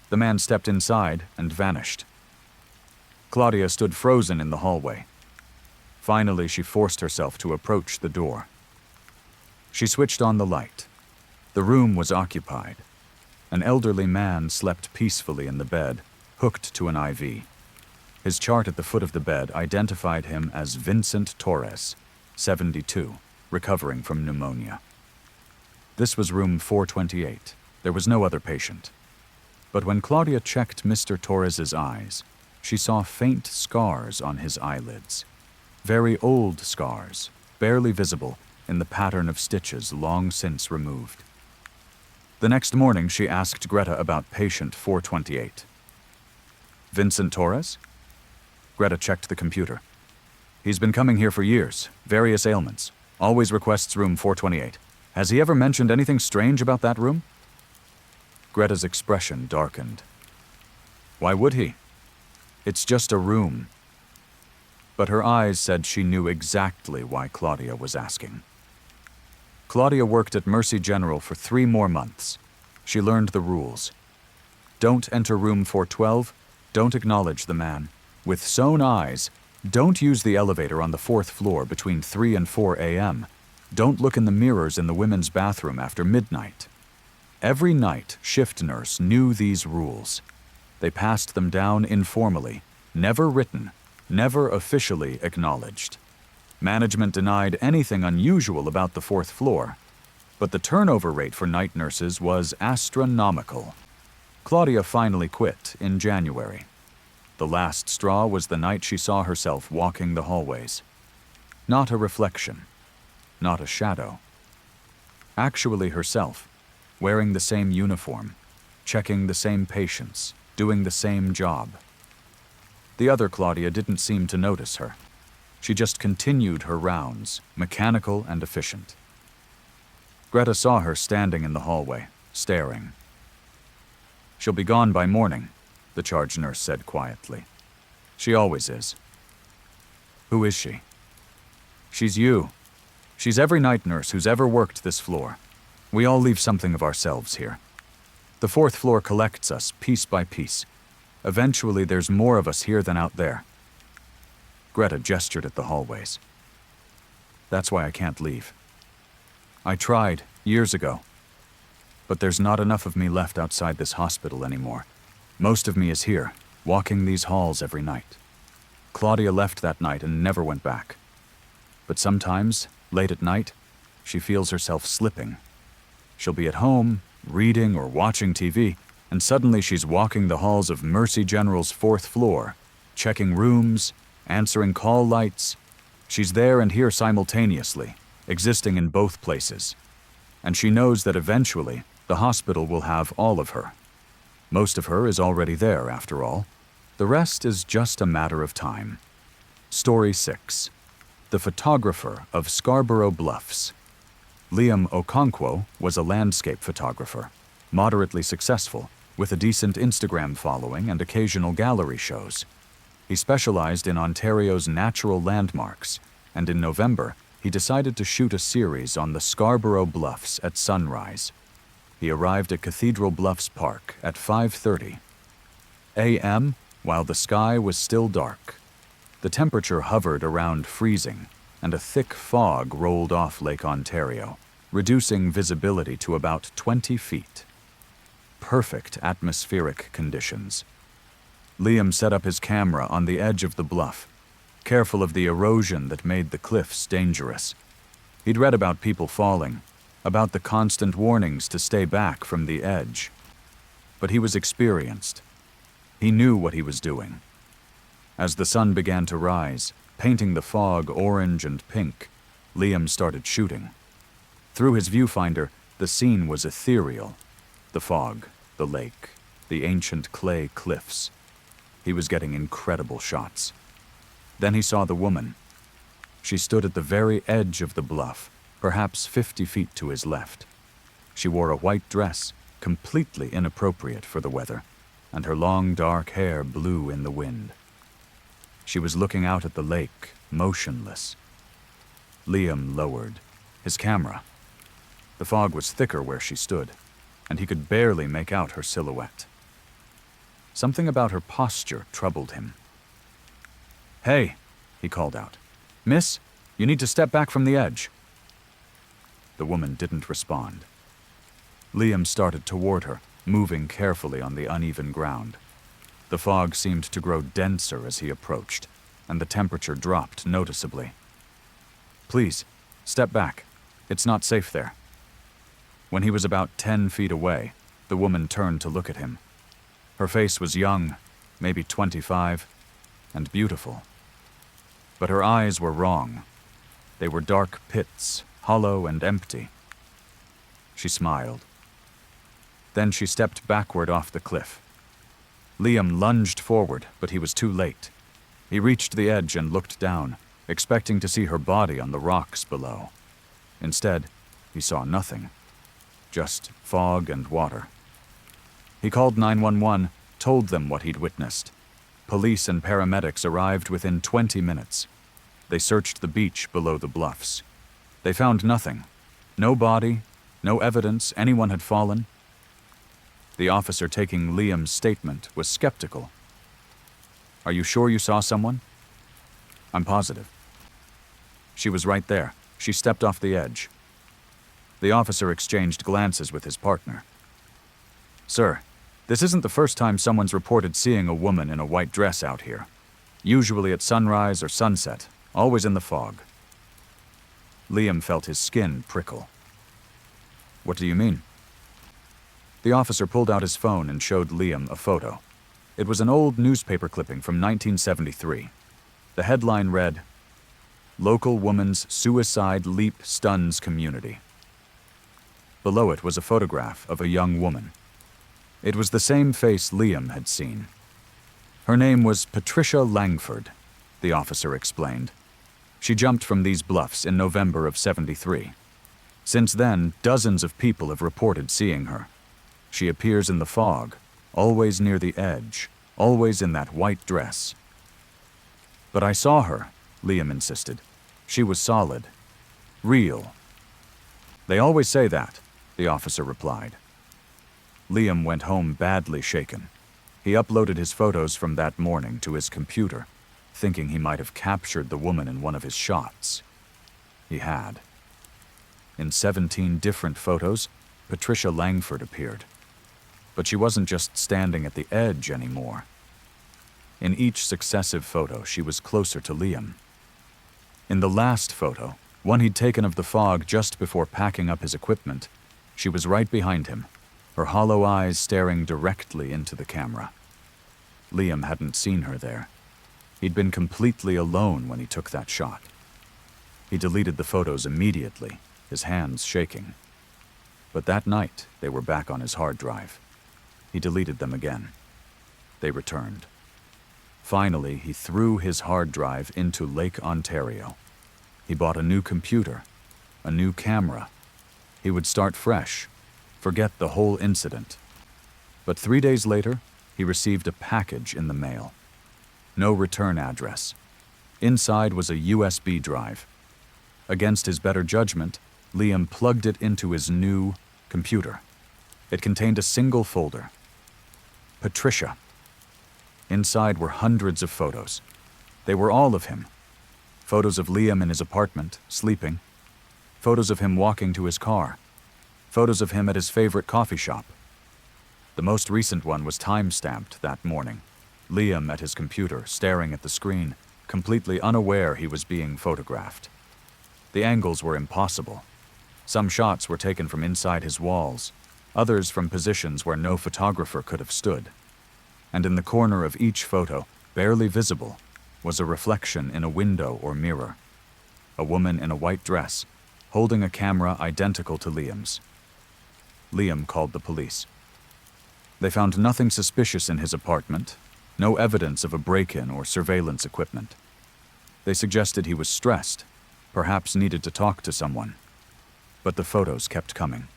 The man stepped inside and vanished. Claudia stood frozen in the hallway. Finally, she forced herself to approach the door. She switched on the light. The room was occupied. An elderly man slept peacefully in the bed, hooked to an IV. His chart at the foot of the bed identified him as Vincent Torres, 72, recovering from pneumonia. This was room 428. There was no other patient. But when Claudia checked Mr. Torres's eyes, she saw faint scars on his eyelids. Very old scars, barely visible in the pattern of stitches long since removed. The next morning, she asked Greta about patient 428. "Vincent Torres?" Greta checked the computer. "He's been coming here for years, various ailments. Always requests room 428. Has he ever mentioned anything strange about that room?" Greta's expression darkened. "Why would he? It's just a room." But her eyes said she knew exactly why Claudia was asking. Claudia worked at Mercy General for 3 more months. She learned the rules. Don't enter room 412. Don't acknowledge the man. With sewn eyes, don't use the elevator on the 4th floor between 3 and 4 a.m. Don't look in the mirrors in the women's bathroom after midnight. Every night, shift nurse knew these rules. They passed them down informally, never written, never officially acknowledged. Management denied anything unusual about the 4th floor, but the turnover rate for night nurses was astronomical. Claudia finally quit in January. The last straw was the night she saw herself walking the hallways. Not a reflection, not a shadow. Actually herself, wearing the same uniform, checking the same patients, doing the same job. The other Claudia didn't seem to notice her. She just continued her rounds, mechanical and efficient. Greta saw her standing in the hallway, staring. "She'll be gone by morning," the charge nurse said quietly. "She always is." "Who is she?" "She's you. She's every night nurse who's ever worked this floor. We all leave something of ourselves here. The 4th floor collects us piece by piece. Eventually, there's more of us here than out there." Greta gestured at the hallways. "That's why I can't leave. I tried, years ago. But there's not enough of me left outside this hospital anymore. Most of me is here, walking these halls every night." Claudia left that night and never went back. But sometimes, late at night, she feels herself slipping. She'll be at home, reading or watching TV, and suddenly she's walking the halls of Mercy General's 4th floor, checking rooms, answering call lights. She's there and here simultaneously, existing in both places. And she knows that eventually, the hospital will have all of her. Most of her is already there, after all. The rest is just a matter of time. Story 6. The Photographer of Scarborough Bluffs. Liam Okonkwo was a landscape photographer, moderately successful, with a decent Instagram following and occasional gallery shows. He specialized in Ontario's natural landmarks, and in November, he decided to shoot a series on the Scarborough Bluffs at sunrise. He arrived at Cathedral Bluffs Park at 5:30 a.m. while the sky was still dark. The temperature hovered around freezing, and a thick fog rolled off Lake Ontario, reducing visibility to about 20 feet. Perfect atmospheric conditions. Liam set up his camera on the edge of the bluff, careful of the erosion that made the cliffs dangerous. He'd read about people falling, about the constant warnings to stay back from the edge. But he was experienced. He knew what he was doing. As the sun began to rise, painting the fog orange and pink, Liam started shooting. Through his viewfinder, the scene was ethereal. The fog, the lake, the ancient clay cliffs. He was getting incredible shots. Then he saw the woman. She stood at the very edge of the bluff, perhaps 50 feet to his left. She wore a white dress, completely inappropriate for the weather, and her long dark hair blew in the wind. She was looking out at the lake, motionless. Liam lowered his camera. The fog was thicker where she stood, and he could barely make out her silhouette. Something about her posture troubled him. "Hey," he called out. "Miss, you need to step back from the edge." The woman didn't respond. Liam started toward her, moving carefully on the uneven ground. The fog seemed to grow denser as he approached, and the temperature dropped noticeably. "Please, step back. It's not safe there." When he was about 10 feet away, the woman turned to look at him. Her face was young, maybe 25, and beautiful. But her eyes were wrong. They were dark pits, hollow and empty. She smiled. Then she stepped backward off the cliff. Liam lunged forward, but he was too late. He reached the edge and looked down, expecting to see her body on the rocks below. Instead, he saw nothing. Just fog and water. He called 911, told them what he'd witnessed. Police and paramedics arrived within 20 minutes. They searched the beach below the bluffs. They found nothing. No body, no evidence anyone had fallen. The officer taking Liam's statement was skeptical. "Are you sure you saw someone?" "I'm positive." "She was right there. She stepped off the edge." The officer exchanged glances with his partner. "Sir, this isn't the first time someone's reported seeing a woman in a white dress out here. Usually at sunrise or sunset, always in the fog." Liam felt his skin prickle. "What do you mean?" The officer pulled out his phone and showed Liam a photo. It was an old newspaper clipping from 1973. The headline read, "Local woman's suicide leap stuns community." Below it was a photograph of a young woman. It was the same face Liam had seen. Her name was Patricia Langford, the officer explained. She jumped from these bluffs in November of '73. Since then, dozens of people have reported seeing her. She appears in the fog, always near the edge, always in that white dress. "But I saw her," Liam insisted. "She was solid. Real." "They always say that," the officer replied. Liam went home badly shaken. He uploaded his photos from that morning to his computer, thinking he might have captured the woman in one of his shots. He had. In 17 different photos, Patricia Langford appeared. But she wasn't just standing at the edge anymore. In each successive photo, she was closer to Liam. In the last photo, one he'd taken of the fog just before packing up his equipment, she was right behind him, her hollow eyes staring directly into the camera. Liam hadn't seen her there. He'd been completely alone when he took that shot. He deleted the photos immediately, his hands shaking. But that night, they were back on his hard drive. He deleted them again. They returned. Finally, he threw his hard drive into Lake Ontario. He bought a new computer, a new camera. He would start fresh, forget the whole incident. But 3 days later, he received a package in the mail. No return address. Inside was a USB drive. Against his better judgment, Liam plugged it into his new computer. It contained a single folder. Patricia. Inside were hundreds of photos. They were all of him. Photos of Liam in his apartment, sleeping. Photos of him walking to his car. Photos of him at his favorite coffee shop. The most recent one was time-stamped that morning. Liam at his computer, staring at the screen, completely unaware he was being photographed. The angles were impossible. Some shots were taken from inside his walls, others from positions where no photographer could have stood. And in the corner of each photo, barely visible, was a reflection in a window or mirror. A woman in a white dress, holding a camera identical to Liam's. Liam called the police. They found nothing suspicious in his apartment, no evidence of a break-in or surveillance equipment. They suggested he was stressed, perhaps needed to talk to someone. But the photos kept coming.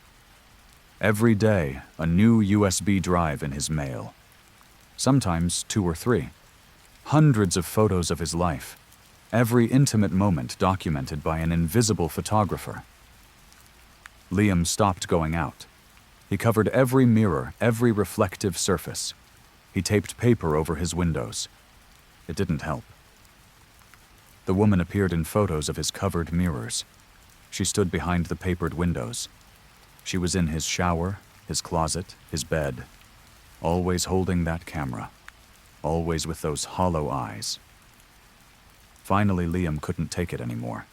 Every day, a new USB drive in his mail. Sometimes 2 or 3. Hundreds of photos of his life, every intimate moment documented by an invisible photographer. Liam stopped going out. He covered every mirror, every reflective surface. He taped paper over his windows. It didn't help. The woman appeared in photos of his covered mirrors. She stood behind the papered windows. She was in his shower, his closet, his bed, always holding that camera, always with those hollow eyes. Finally, Liam couldn't take it anymore.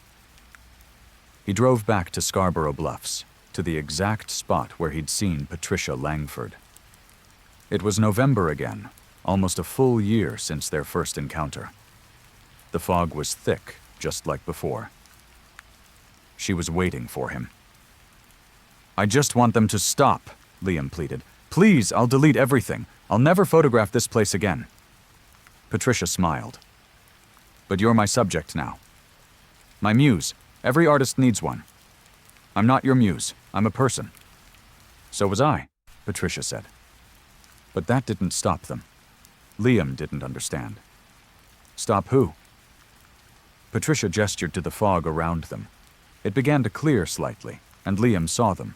He drove back to Scarborough Bluffs, to the exact spot where he'd seen Patricia Langford. It was November again, almost a full year since their first encounter. The fog was thick, just like before. She was waiting for him. "I just want them to stop," Liam pleaded. "Please, I'll delete everything. I'll never photograph this place again." Patricia smiled. "But you're my subject now. My muse. Every artist needs one. I'm not your muse. I'm a person." "So was I," Patricia said. But that didn't stop them. Liam didn't understand. "Stop who?" Patricia gestured to the fog around them. It began to clear slightly, and Liam saw them.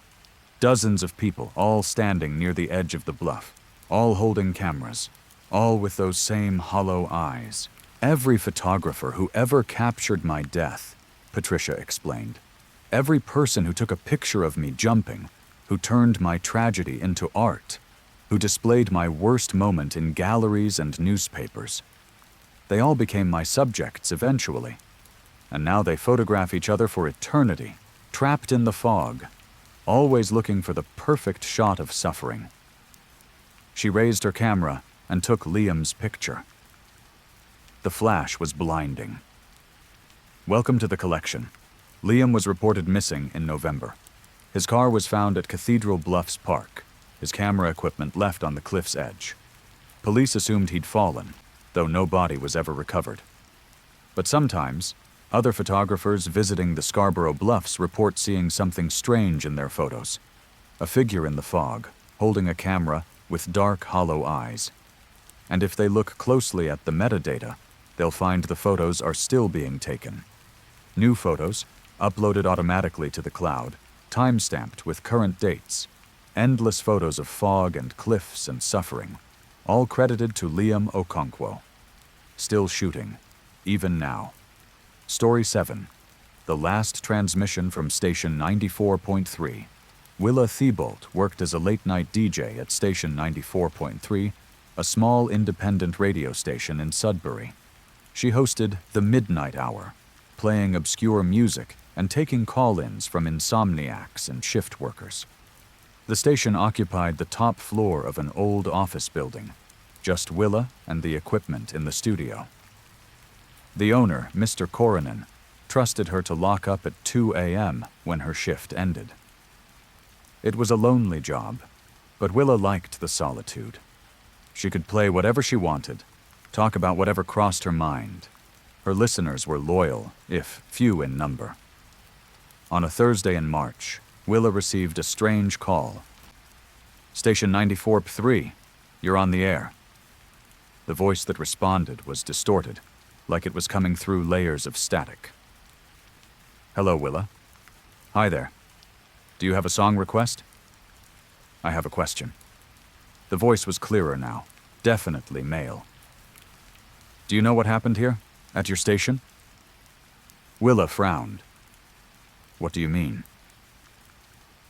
Dozens of people, all standing near the edge of the bluff, all holding cameras, all with those same hollow eyes. "Every photographer who ever captured my death," Patricia explained. "Every person who took a picture of me jumping, who turned my tragedy into art, who displayed my worst moment in galleries and newspapers. They all became my subjects eventually. And now they photograph each other for eternity, trapped in the fog, always looking for the perfect shot of suffering." She raised her camera and took Liam's picture. The flash was blinding. "Welcome to the collection." Liam was reported missing in November. His car was found at Cathedral Bluffs Park, his camera equipment left on the cliff's edge. Police assumed he'd fallen, though no body was ever recovered. But sometimes, other photographers visiting the Scarborough Bluffs report seeing something strange in their photos. A figure in the fog, holding a camera with dark, hollow eyes. And if they look closely at the metadata, they'll find the photos are still being taken. New photos, uploaded automatically to the cloud, time-stamped with current dates. Endless photos of fog and cliffs and suffering, all credited to Liam Okonkwo. Still shooting, even now. Story 7. The last transmission from station 94.3. Willa Thibault worked as a late-night DJ at station 94.3, a small independent radio station in Sudbury. She hosted The Midnight Hour, playing obscure music and taking call-ins from insomniacs and shift workers. The station occupied the top floor of an old office building, just Willa and the equipment in the studio. The owner, Mr. Coronan, trusted her to lock up at 2 a.m. when her shift ended. It was a lonely job, but Willa liked the solitude. She could play whatever she wanted, talk about whatever crossed her mind. Her listeners were loyal, if few in number. On a Thursday in March, Willa received a strange call. "Station 94.3, you're on the air." The voice that responded was distorted, like it was coming through layers of static. "Hello, Willa. Hi there. Do you have a song request?" "I have a question." The voice was clearer now, definitely male. "Do you know what happened here, at your station?" Willa frowned. "What do you mean?"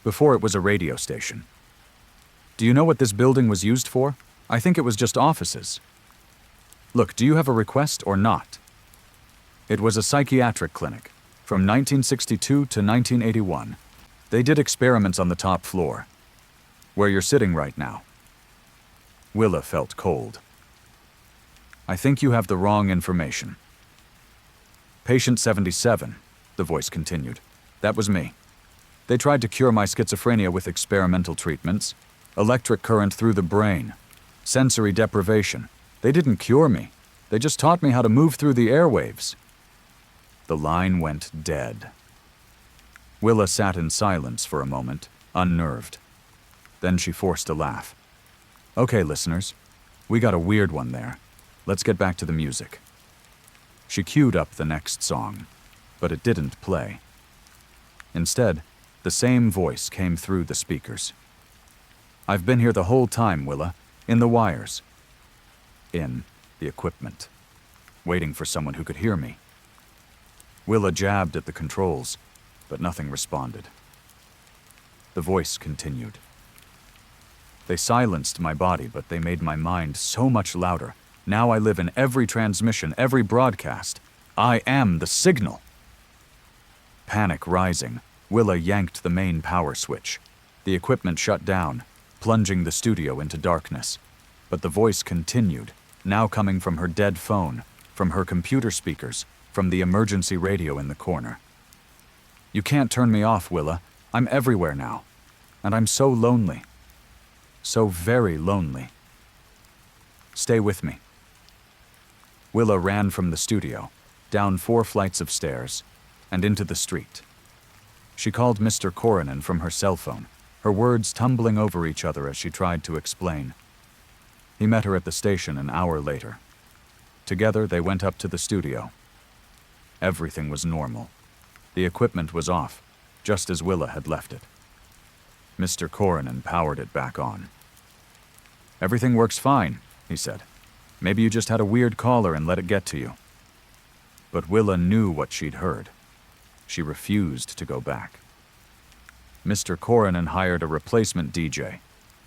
"Before it was a radio station. Do you know what this building was used for? I think it was just offices. Look, do you have a request or not?" "It was a psychiatric clinic. From 1962 to 1981, they did experiments on the top floor, where you're sitting right now. Willa felt cold. I think you have the wrong information. Patient 77, the voice continued. That was me. They tried to cure my schizophrenia with experimental treatments, electric current through the brain, sensory deprivation. They didn't cure me. They just taught me how to move through the airwaves. The line went dead. Willa sat in silence for a moment, unnerved. Then she forced a laugh. Okay, listeners, we got a weird one there. Let's get back to the music. She queued up the next song, but it didn't play. Instead, the same voice came through the speakers. I've been here the whole time, Willa, in the wires. In the equipment, waiting for someone who could hear me. Willa jabbed at the controls, but nothing responded. The voice continued. They silenced my body, but they made my mind so much louder. Now I live in every transmission, every broadcast. I am the signal. Panic rising, Willa yanked the main power switch. The equipment shut down, plunging the studio into darkness. But the voice continued, now coming from her dead phone, from her computer speakers, from the emergency radio in the corner. You can't turn me off, Willa. I'm everywhere now. And I'm so lonely. So very lonely. Stay with me. Willa ran from the studio, down 4 flights of stairs, and into the street. She called Mr. Coronan from her cell phone, her words tumbling over each other as she tried to explain. He met her at the station an hour later. Together, they went up to the studio. Everything was normal. The equipment was off, just as Willa had left it. Mr. Coronan powered it back on. Everything works fine, he said. Maybe you just had a weird caller and let it get to you. But Willa knew what she'd heard. She refused to go back. Mr. Coronan hired a replacement DJ,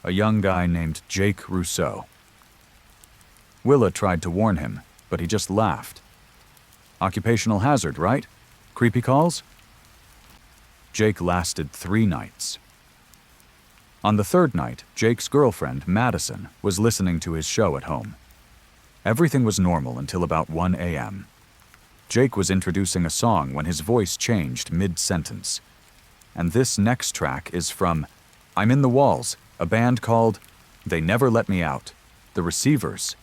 a young guy named Jake Rousseau. Willa tried to warn him, but he just laughed. Occupational hazard, right? Creepy calls? Jake lasted 3 nights. On the 3rd night, Jake's girlfriend, Madison, was listening to his show at home. Everything was normal until about 1 a.m. Jake was introducing a song when his voice changed mid-sentence. And this next track is from I'm in the Walls, a band called They Never Let Me Out, The Receivers,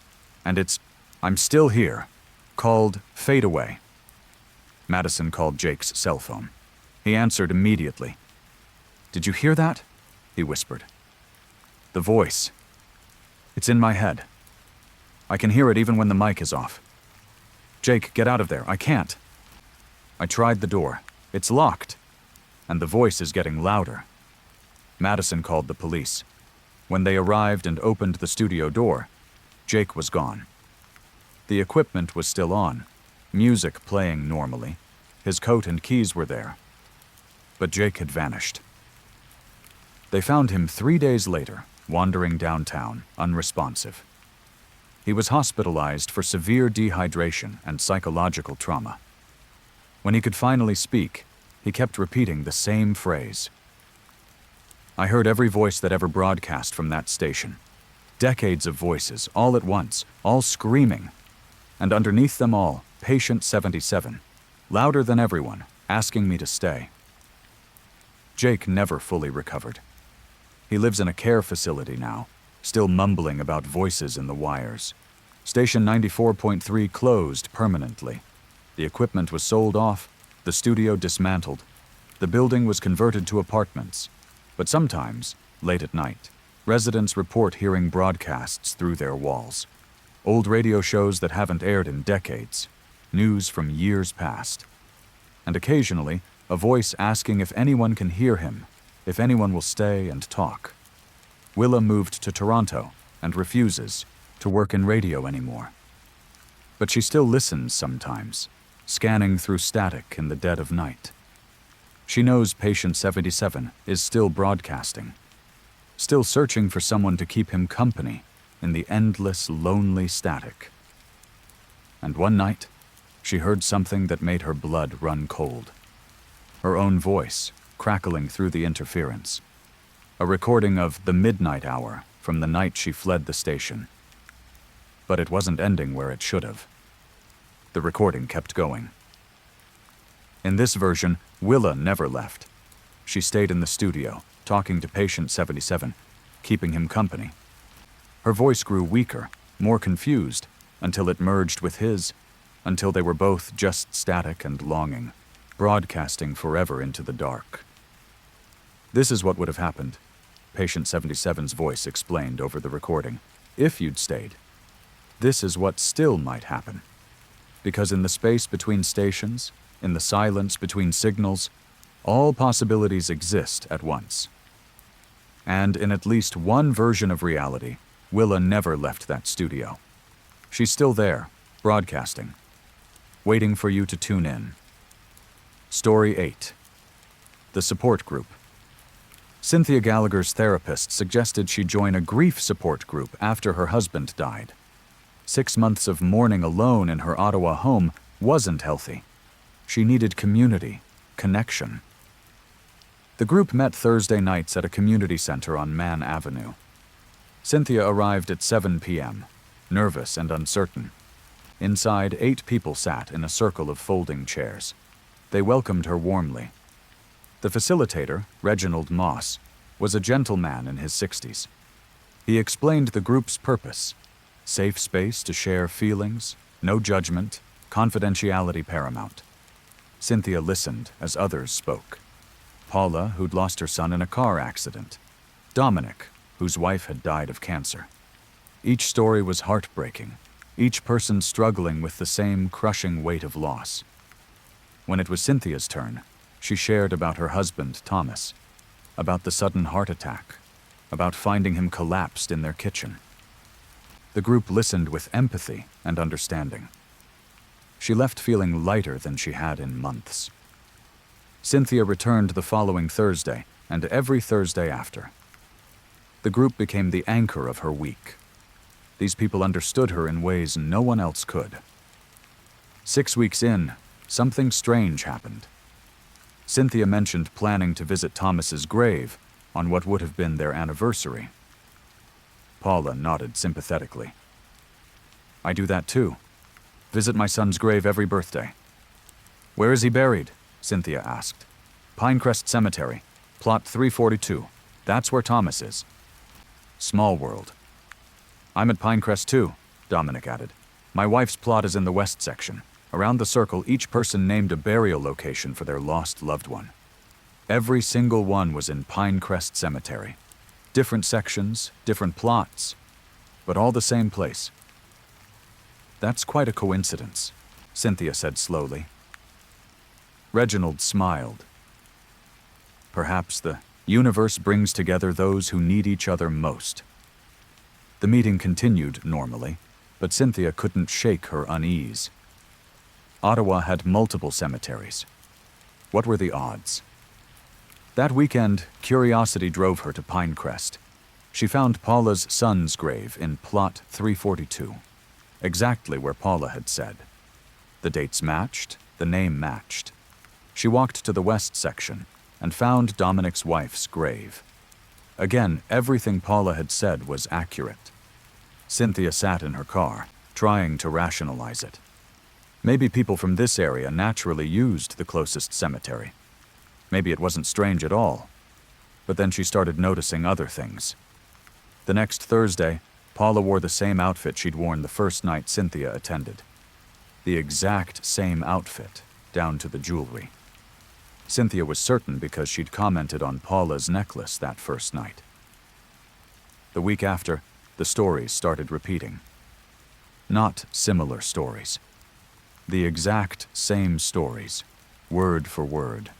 and it's I'm Still Here, called Fade Away. Madison called Jake's cell phone. He answered immediately. Did you hear that? He whispered. The voice. It's in my head. I can hear it even when the mic is off. Jake, get out of there. I can't. I tried the door. It's locked. And the voice is getting louder. Madison called the police. When they arrived and opened the studio door, Jake was gone. The equipment was still on, music playing normally. His coat and keys were there. But Jake had vanished. They found him 3 days later, wandering downtown, unresponsive. He was hospitalized for severe dehydration and psychological trauma. When he could finally speak, he kept repeating the same phrase. I heard every voice that ever broadcast from that station. Decades of voices, all at once, all screaming. And underneath them all, Patient 77, louder than everyone, asking me to stay. Jake never fully recovered. He lives in a care facility now, still mumbling about voices in the wires. Station 94.3 closed permanently. The equipment was sold off, the studio dismantled. The building was converted to apartments. But sometimes, late at night, residents report hearing broadcasts through their walls. Old radio shows that haven't aired in decades. News from years past. And occasionally, a voice asking if anyone can hear him, if anyone will stay and talk. Willa moved to Toronto and refuses to work in radio anymore. But she still listens sometimes, scanning through static in the dead of night. She knows Patient 77 is still broadcasting, still searching for someone to keep him company in the endless, lonely static. And one night, she heard something that made her blood run cold. her own voice crackling through the interference. A recording of the midnight hour from the night she fled the station. But it wasn't ending where it should have. The recording kept going. In this version, Willa never left. She stayed in the studio, talking to patient 77, keeping him company. Her voice grew weaker, more confused, until it merged with his, until they were both just static and longing, broadcasting forever into the dark. This is what would have happened, patient 77's voice explained over the recording, if you'd stayed. This is what still might happen. Because in the space between stations, in the silence between signals, all possibilities exist at once. And in at least one version of reality, Willa never left that studio. She's still there, broadcasting, waiting for you to tune in. Story 8. The Support Group. Cynthia Gallagher's therapist suggested she join a grief support group after her husband died. 6 months of mourning alone in her Ottawa home wasn't healthy. She needed community, connection. The group met Thursday nights at a community center on Mann Avenue. Cynthia arrived at 7 p.m., nervous and uncertain. Inside, 8 people sat in a circle of folding chairs. They welcomed her warmly. The facilitator, Reginald Moss, was a gentleman in his 60s. He explained the group's purpose: safe space to share feelings, no judgment, confidentiality paramount. Cynthia listened as others spoke. Paula, who'd lost her son in a car accident. Dominic, whose wife had died of cancer. Each story was heartbreaking, each person struggling with the same crushing weight of loss. When it was Cynthia's turn, she shared about her husband, Thomas, about the sudden heart attack, about finding him collapsed in their kitchen. The group listened with empathy and understanding. She left feeling lighter than she had in months. Cynthia returned the following Thursday and every Thursday after. The group became the anchor of her week. These people understood her in ways no one else could. 6 weeks in, something strange happened. Cynthia mentioned planning to visit Thomas's grave on what would have been their anniversary. Paula nodded sympathetically. I do that too. Visit my son's grave every birthday. Where is he buried? Cynthia asked. Pinecrest Cemetery, plot 342. That's where Thomas is. Small world. I'm at Pinecrest too, Dominic added. My wife's plot is in the west section. Around the circle, each person named a burial location for their lost loved one. Every single one was in Pinecrest Cemetery. Different sections, different plots, but all the same place. That's quite a coincidence, Cynthia said slowly. Reginald smiled. Perhaps the universe brings together those who need each other most. The meeting continued normally, but Cynthia couldn't shake her unease. Ottawa had multiple cemeteries. What were the odds? That weekend, curiosity drove her to Pinecrest. She found Paula's son's grave in plot 342, exactly where Paula had said. The dates matched, the name matched. She walked to the west section and found Dominic's wife's grave. Again, everything Paula had said was accurate. Cynthia sat in her car, trying to rationalize it. Maybe people from this area naturally used the closest cemetery. Maybe it wasn't strange at all. But then she started noticing other things. The next Thursday, Paula wore the same outfit she'd worn the first night Cynthia attended. The exact same outfit, down to the jewelry. Cynthia was certain because she'd commented on Paula's necklace that first night. The week after, the stories started repeating. Not similar stories. The exact same stories, word for word.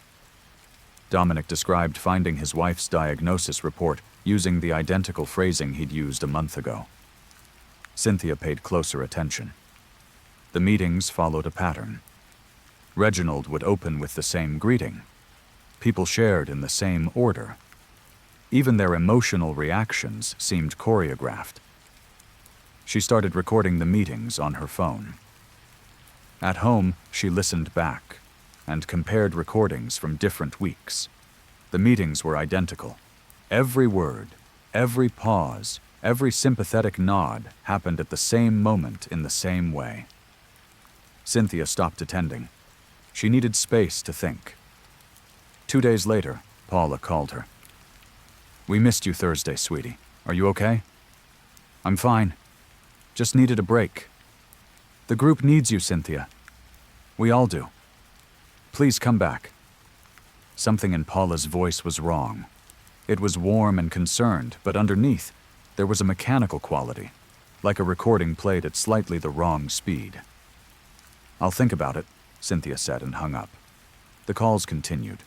Dominic described finding his wife's diagnosis report using the identical phrasing he'd used a month ago. Cynthia paid closer attention. The meetings followed a pattern. Reginald would open with the same greeting. People shared in the same order. Even their emotional reactions seemed choreographed. She started recording the meetings on her phone. At home, she listened back. and compared recordings from different weeks. The meetings were identical. Every word, every pause, every sympathetic nod happened at the same moment in the same way. Cynthia stopped attending. She needed space to think. 2 days later, Paula called her. "We missed you Thursday, sweetie. Are you okay?" "I'm fine. Just needed a break." "The group needs you, Cynthia. We all do. Please come back." Something in Paula's voice was wrong. It was warm and concerned, but underneath, there was a mechanical quality, like a recording played at slightly the wrong speed. "I'll think about it," Cynthia said and hung up. The calls continued.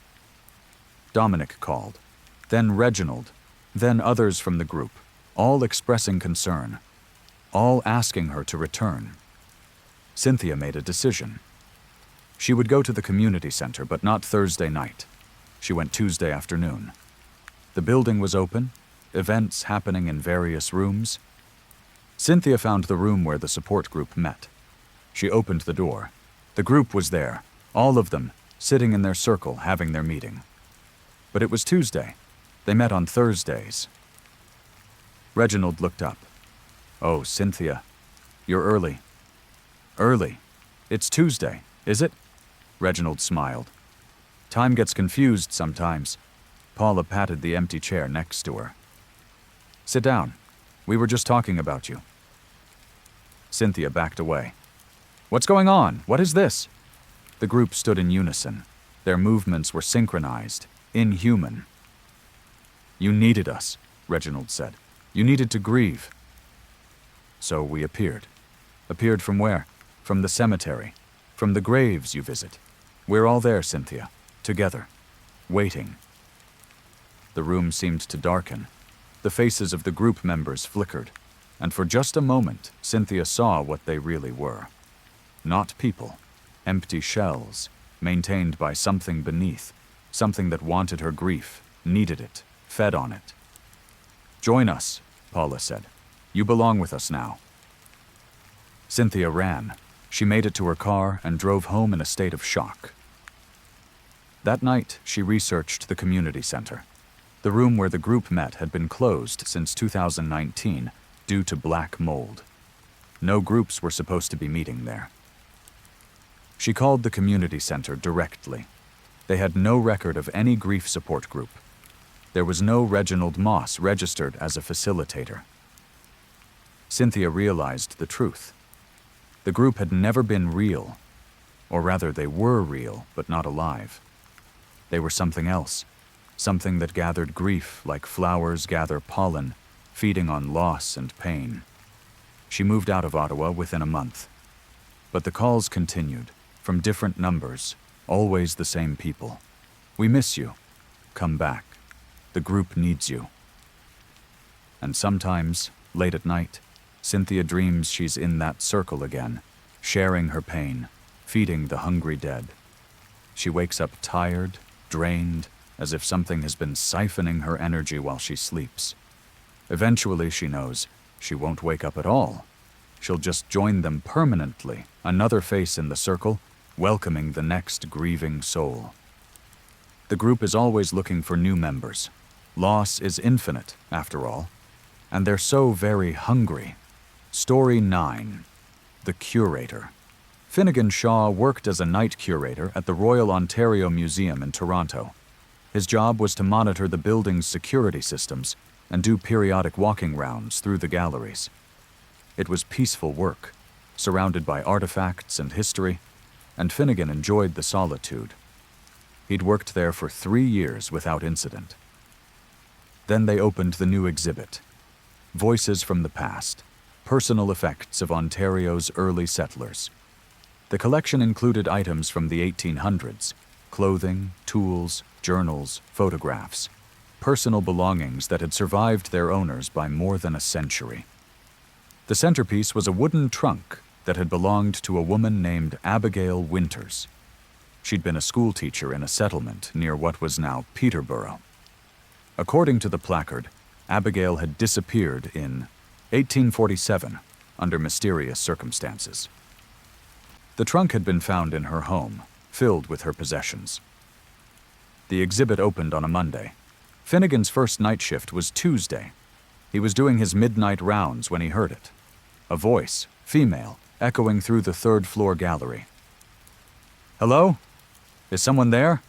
Dominic called, then Reginald, then others from the group, all expressing concern, all asking her to return. Cynthia made a decision. She would go to the community center, but not Thursday night. She went Tuesday afternoon. The building was open, events happening in various rooms. Cynthia found the room where the support group met. She opened the door. The group was there, all of them, sitting in their circle having their meeting. But it was Tuesday. They met on Thursdays. Reginald looked up. "Oh, Cynthia, you're early." "Early? It's Tuesday, is it?" Reginald smiled. "Time gets confused sometimes." Paula patted the empty chair next to her. "Sit down. We were just talking about you." Cynthia backed away. "What's going on? What is this?" The group stood in unison. Their movements were synchronized, inhuman. "You needed us," Reginald said. "You needed to grieve." "So we appeared." "Appeared from where?" "From the cemetery. From the graves you visit. We're all there, Cynthia. Together. Waiting." The room seemed to darken. The faces of the group members flickered, and for just a moment, Cynthia saw what they really were. Not people. Empty shells, maintained by something beneath, something that wanted her grief, needed it, fed on it. "Join us," Paula said. "You belong with us now." Cynthia ran. She made it to her car and drove home in a state of shock. That night, she researched the community center. The room where the group met had been closed since 2019 due to black mold. No groups were supposed to be meeting there. She called the community center directly. They had no record of any grief support group. There was no Reginald Moss registered as a facilitator. Cynthia realized the truth. The group had never been real, or rather they were real, but not alive. They were something else, something that gathered grief like flowers gather pollen, feeding on loss and pain. She moved out of Ottawa within a month. But the calls continued, from different numbers, always the same people. "We miss you. Come back. The group needs you." And sometimes, late at night, Cynthia dreams she's in that circle again, sharing her pain, feeding the hungry dead. She wakes up tired, drained, as if something has been siphoning her energy while she sleeps. Eventually, she knows, she won't wake up at all. She'll just join them permanently, another face in the circle, welcoming the next grieving soul. The group is always looking for new members. Loss is infinite, after all, and they're so very hungry. Story 9. The Curator. Finnegan Shaw worked as a night curator at the Royal Ontario Museum in Toronto. His job was to monitor the building's security systems and do periodic walking rounds through the galleries. It was peaceful work, surrounded by artifacts and history, and Finnegan enjoyed the solitude. He'd worked there for 3 years without incident. Then they opened the new exhibit, Voices from the Past, Personal Effects of Ontario's Early Settlers. The collection included items from the 1800s, clothing, tools, journals, photographs, personal belongings that had survived their owners by more than a century. The centerpiece was a wooden trunk that had belonged to a woman named Abigail Winters. She'd been a schoolteacher in a settlement near what was now Peterborough. According to the placard, Abigail had disappeared in 1847 under mysterious circumstances. The trunk had been found in her home, filled with her possessions. The exhibit opened on a Monday. Finnegan's first night shift was Tuesday. He was doing his midnight rounds when he heard it. A voice, female, echoing through the third-floor gallery. "Hello? Is someone there?"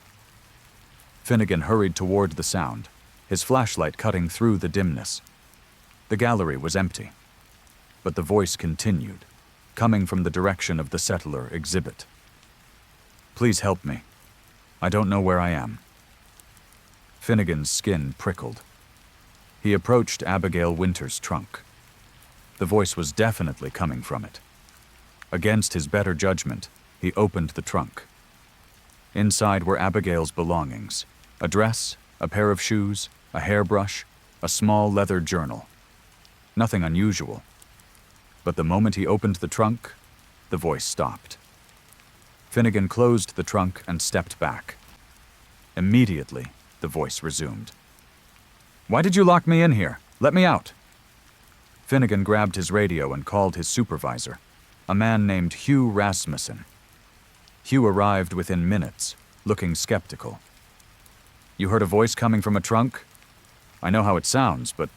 Finnegan hurried toward the sound, his flashlight cutting through the dimness. The gallery was empty, but the voice continued, coming from the direction of the settler exhibit. "Please help me. I don't know where I am." Finnegan's skin prickled. He approached Abigail Winter's trunk. The voice was definitely coming from it. Against his better judgment, he opened the trunk. Inside were Abigail's belongings: a dress, a pair of shoes, a hairbrush, a small leather journal. Nothing unusual. But the moment he opened the trunk, the voice stopped. Finnegan closed the trunk and stepped back. Immediately, the voice resumed. "Why did you lock me in here? Let me out." Finnegan grabbed his radio and called his supervisor, a man named Hugh Rasmussen. Hugh arrived within minutes, looking skeptical. "You heard a voice coming from a trunk? I know how it sounds, but..."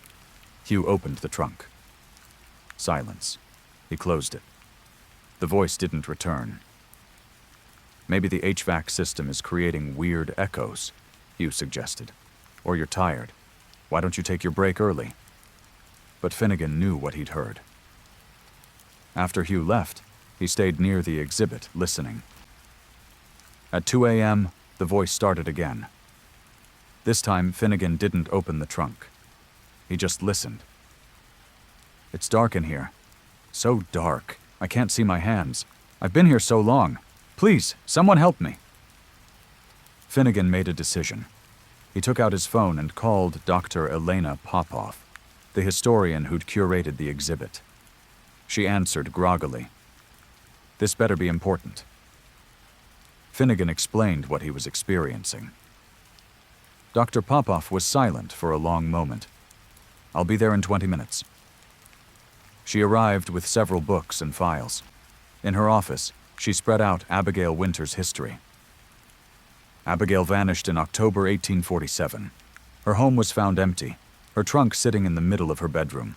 Hugh opened the trunk. Silence. He closed it. The voice didn't return. "Maybe the HVAC system is creating weird echoes," Hugh suggested. "Or you're tired. Why don't you take your break early?" But Finnegan knew what he'd heard. After Hugh left, he stayed near the exhibit, listening. At 2 a.m., the voice started again. This time, Finnegan didn't open the trunk. He just listened. "It's dark in here. So dark. I can't see my hands. I've been here so long. Please, someone help me." Finnegan made a decision. He took out his phone and called Dr. Elena Popoff, the historian who'd curated the exhibit. She answered groggily. "This better be important." Finnegan explained what he was experiencing. Dr. Popoff was silent for a long moment. "I'll be there in 20 minutes. She arrived with several books and files. In her office, she spread out Abigail Winter's history. Abigail vanished in October 1847. Her home was found empty, her trunk sitting in the middle of her bedroom.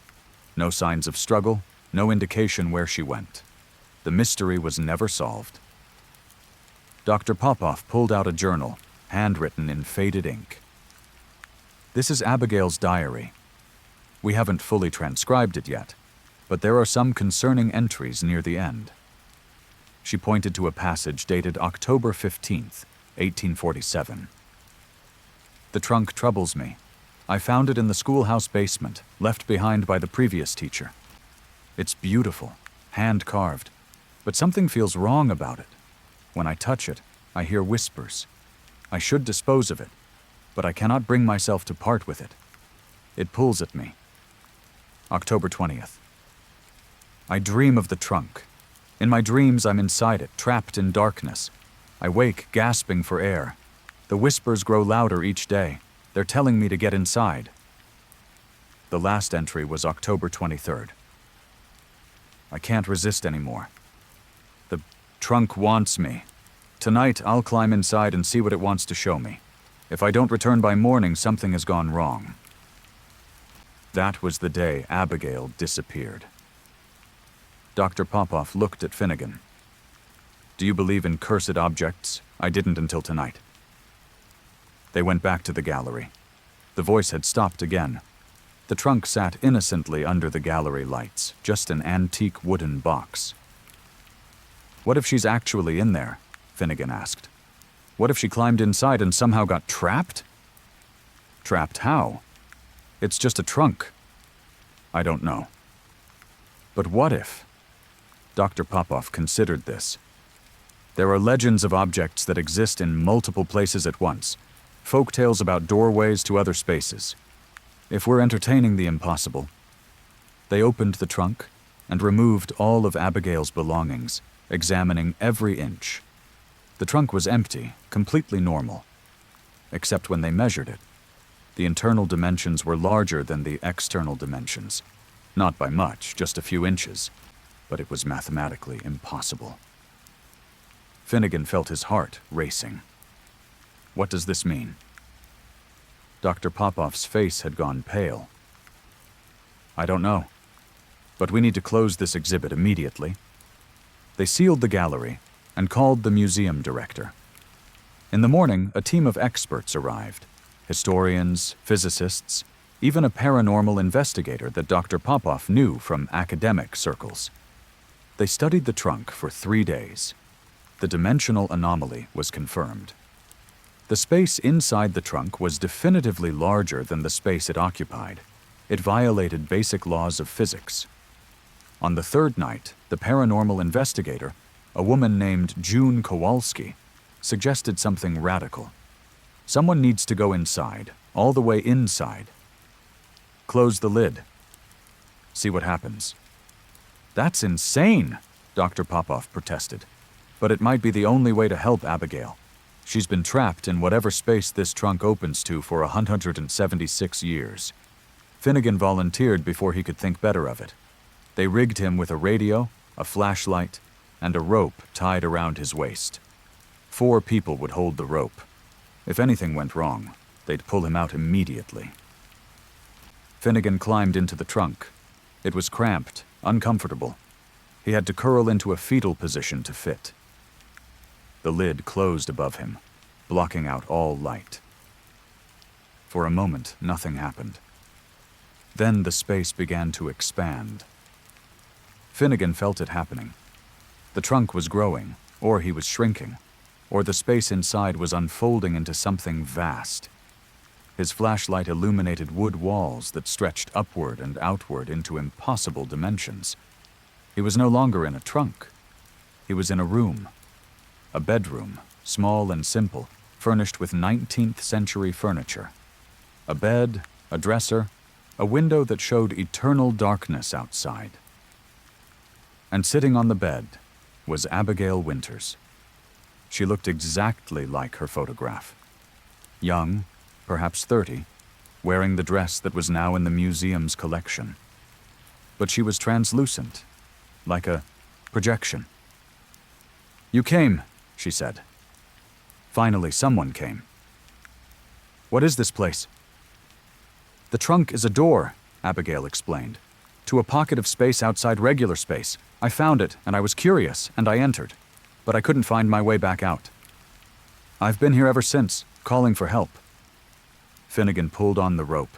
No signs of struggle, no indication where she went. The mystery was never solved. Dr. Popoff pulled out a journal, handwritten in faded ink. "This is Abigail's diary. We haven't fully transcribed it yet, but there are some concerning entries near the end." She pointed to a passage dated October 15th, 1847. "The trunk troubles me. I found it in the schoolhouse basement, left behind by the previous teacher. It's beautiful, hand-carved, but something feels wrong about it. When I touch it, I hear whispers. I should dispose of it, but I cannot bring myself to part with it. It pulls at me." October 20th. "I dream of the trunk. In my dreams, I'm inside it, trapped in darkness. I wake, gasping for air. The whispers grow louder each day. They're telling me to get inside." The last entry was October 23rd. "I can't resist anymore. The trunk wants me. Tonight, I'll climb inside and see what it wants to show me. If I don't return by morning, something has gone wrong." That was the day Abigail disappeared. Dr. Popoff looked at Finnegan. "Do you believe in cursed objects? I didn't until tonight." They went back to the gallery. The voice had stopped again. The trunk sat innocently under the gallery lights, just an antique wooden box. "What if she's actually in there?" Finnegan asked. "What if she climbed inside and somehow got trapped?" "Trapped how? It's just a trunk." "I don't know." "But what if?" Dr. Popoff considered this. "There are legends of objects that exist in multiple places at once, folk tales about doorways to other spaces. If we're entertaining the impossible..." They opened the trunk and removed all of Abigail's belongings, examining every inch. The trunk was empty, completely normal. Except when they measured it. The internal dimensions were larger than the external dimensions. Not by much, just a few inches. But it was mathematically impossible. Finnegan felt his heart racing. What does this mean? Dr. Popoff's face had gone pale. I don't know, but we need to close this exhibit immediately. They sealed the gallery and called the museum director. In the morning, a team of experts arrived. Historians, physicists, even a paranormal investigator that Dr. Popoff knew from academic circles. They studied the trunk for 3 days. The dimensional anomaly was confirmed. The space inside the trunk was definitively larger than the space it occupied. It violated basic laws of physics. On the third night, the paranormal investigator, a woman named June Kowalski, suggested something radical. Someone needs to go inside, all the way inside. Close the lid. See what happens. That's insane, Dr. Popoff protested. But it might be the only way to help Abigail. She's been trapped in whatever space this trunk opens to for 176 years. Finnegan volunteered before he could think better of it. They rigged him with a radio, a flashlight, and a rope tied around his waist. 4 people would hold the rope. If anything went wrong, they'd pull him out immediately. Finnegan climbed into the trunk. It was cramped, uncomfortable. He had to curl into a fetal position to fit. The lid closed above him, blocking out all light. For a moment, nothing happened. Then the space began to expand. Finnegan felt it happening. The trunk was growing, or he was shrinking, or the space inside was unfolding into something vast. His flashlight illuminated wood walls that stretched upward and outward into impossible dimensions. He was no longer in a trunk. He was in a room. A bedroom, small and simple, furnished with 19th century furniture. A bed, a dresser, a window that showed eternal darkness outside. And sitting on the bed was Abigail Winters. She looked exactly like her photograph. Young, perhaps 30, wearing the dress that was now in the museum's collection. But she was translucent, like a projection. "You came," she said. Finally, someone came. "What is this place?" "The trunk is a door," Abigail explained, "to a pocket of space outside regular space. I found it, and I was curious, and I entered. But I couldn't find my way back out. I've been here ever since, calling for help." Finnegan pulled on the rope.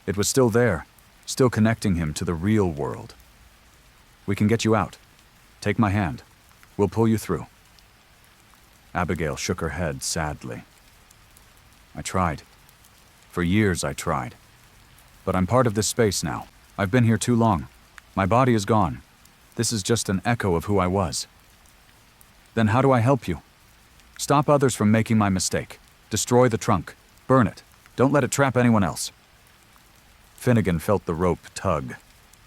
It was still there, still connecting him to the real world. "We can get you out. Take my hand. We'll pull you through." Abigail shook her head sadly. "I tried. For years I tried. But I'm part of this space now. I've been here too long. My body is gone. This is just an echo of who I was." "Then how do I help you?" "Stop others from making my mistake. Destroy the trunk. Burn it. Don't let it trap anyone else." Finnegan felt the rope tug.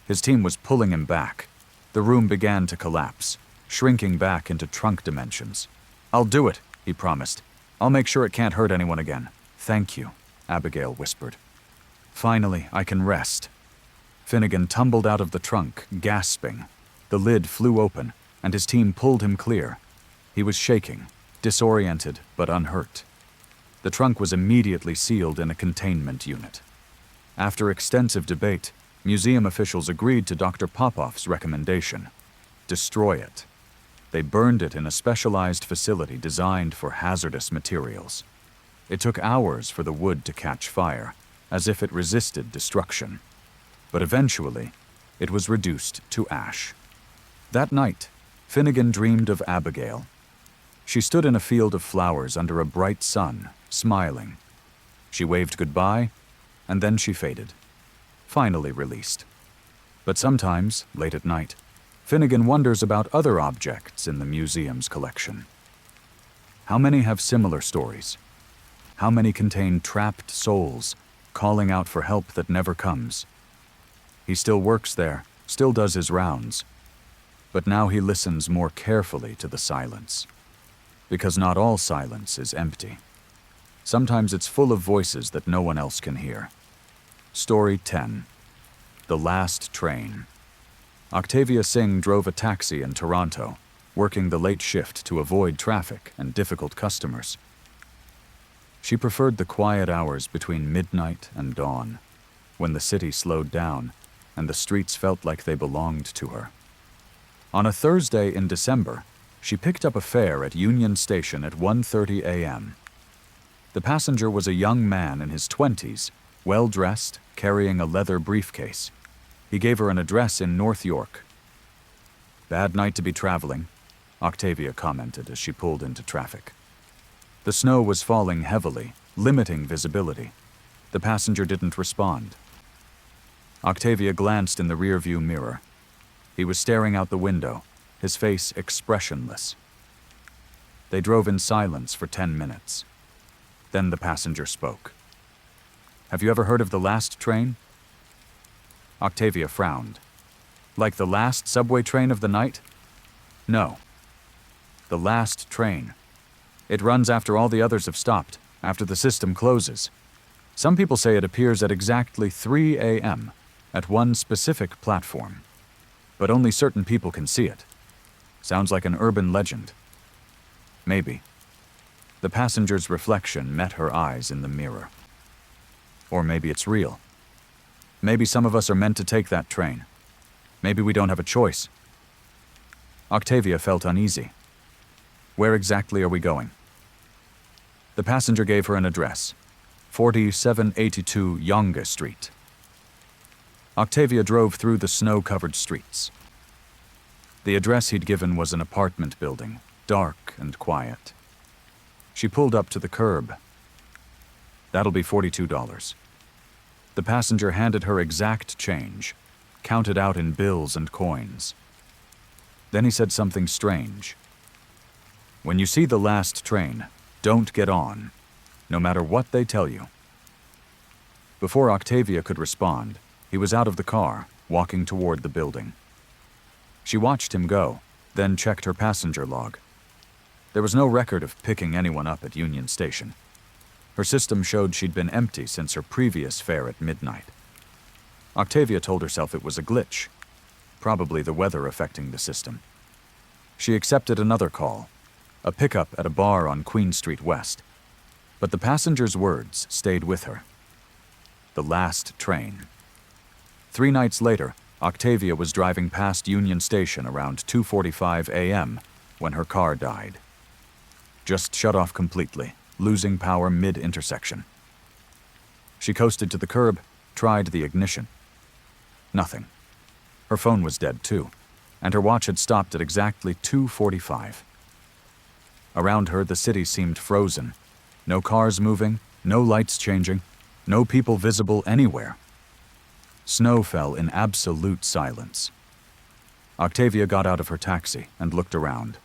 His team was pulling him back. The room began to collapse, shrinking back into trunk dimensions. "I'll do it," he promised. "I'll make sure it can't hurt anyone again." "Thank you," Abigail whispered. "Finally, I can rest." Finnegan tumbled out of the trunk, gasping. The lid flew open, and his team pulled him clear. He was shaking, disoriented but unhurt. The trunk was immediately sealed in a containment unit. After extensive debate, museum officials agreed to Dr. Popoff's recommendation: destroy it. They burned it in a specialized facility designed for hazardous materials. It took hours for the wood to catch fire, as if it resisted destruction. But eventually, it was reduced to ash. That night, Finnegan dreamed of Abigail. She stood in a field of flowers under a bright sun, smiling. She waved goodbye, and then she faded, finally released. But sometimes, late at night, Finnegan wonders about other objects in the museum's collection. How many have similar stories? How many contain trapped souls, calling out for help that never comes? He still works there, still does his rounds. But now he listens more carefully to the silence. Because not all silence is empty. Sometimes it's full of voices that no one else can hear. Story 10. The Last Train. Octavia Singh drove a taxi in Toronto. working the late shift to avoid traffic and difficult customers. She preferred the quiet hours between midnight and dawn, when the city slowed down and the streets felt like they belonged to her. On a Thursday in December, she picked up a fare at Union Station at 1:30 a.m. The passenger was a young man in his 20s, well-dressed, carrying a leather briefcase. He gave her an address in North York. "Bad night to be traveling," Octavia commented as she pulled into traffic. The snow was falling heavily, limiting visibility. The passenger didn't respond. Octavia glanced in the rearview mirror. He was staring out the window, his face expressionless. They drove in silence for 10 minutes. Then the passenger spoke. "Have you ever heard of the last train?" Octavia frowned. "Like the last subway train of the night?" "No. The last train. It runs after all the others have stopped, after the system closes. Some people say it appears at exactly 3 a.m. at one specific platform. But only certain people can see it. Sounds like an urban legend." "Maybe." The passenger's reflection met her eyes in the mirror. "Or maybe it's real. Maybe some of us are meant to take that train. Maybe we don't have a choice." Octavia felt uneasy. "Where exactly are we going?" The passenger gave her an address, 4782 Yonge Street. Octavia drove through the snow-covered streets. The address he'd given was an apartment building, dark and quiet. She pulled up to the curb. "That'll be $42. The passenger handed her exact change, counted out in bills and coins. Then he said something strange. "When you see the last train, don't get on, no matter what they tell you." Before Octavia could respond, he was out of the car, walking toward the building. She watched him go, then checked her passenger log. There was no record of picking anyone up at Union Station. Her system showed she'd been empty since her previous fare at midnight. Octavia told herself it was a glitch, probably the weather affecting the system. She accepted another call, a pickup at a bar on Queen Street West. But the passenger's words stayed with her. The last train. 3 nights later, Octavia was driving past Union Station around 2:45 a.m. when her car died. Just shut off completely, losing power mid-intersection. She coasted to the curb, tried the ignition. Nothing. Her phone was dead too, and her watch had stopped at exactly 2:45. Around her, the city seemed frozen. No cars moving, no lights changing, no people visible anywhere. Snow fell in absolute silence. Octavia got out of her taxi and looked around.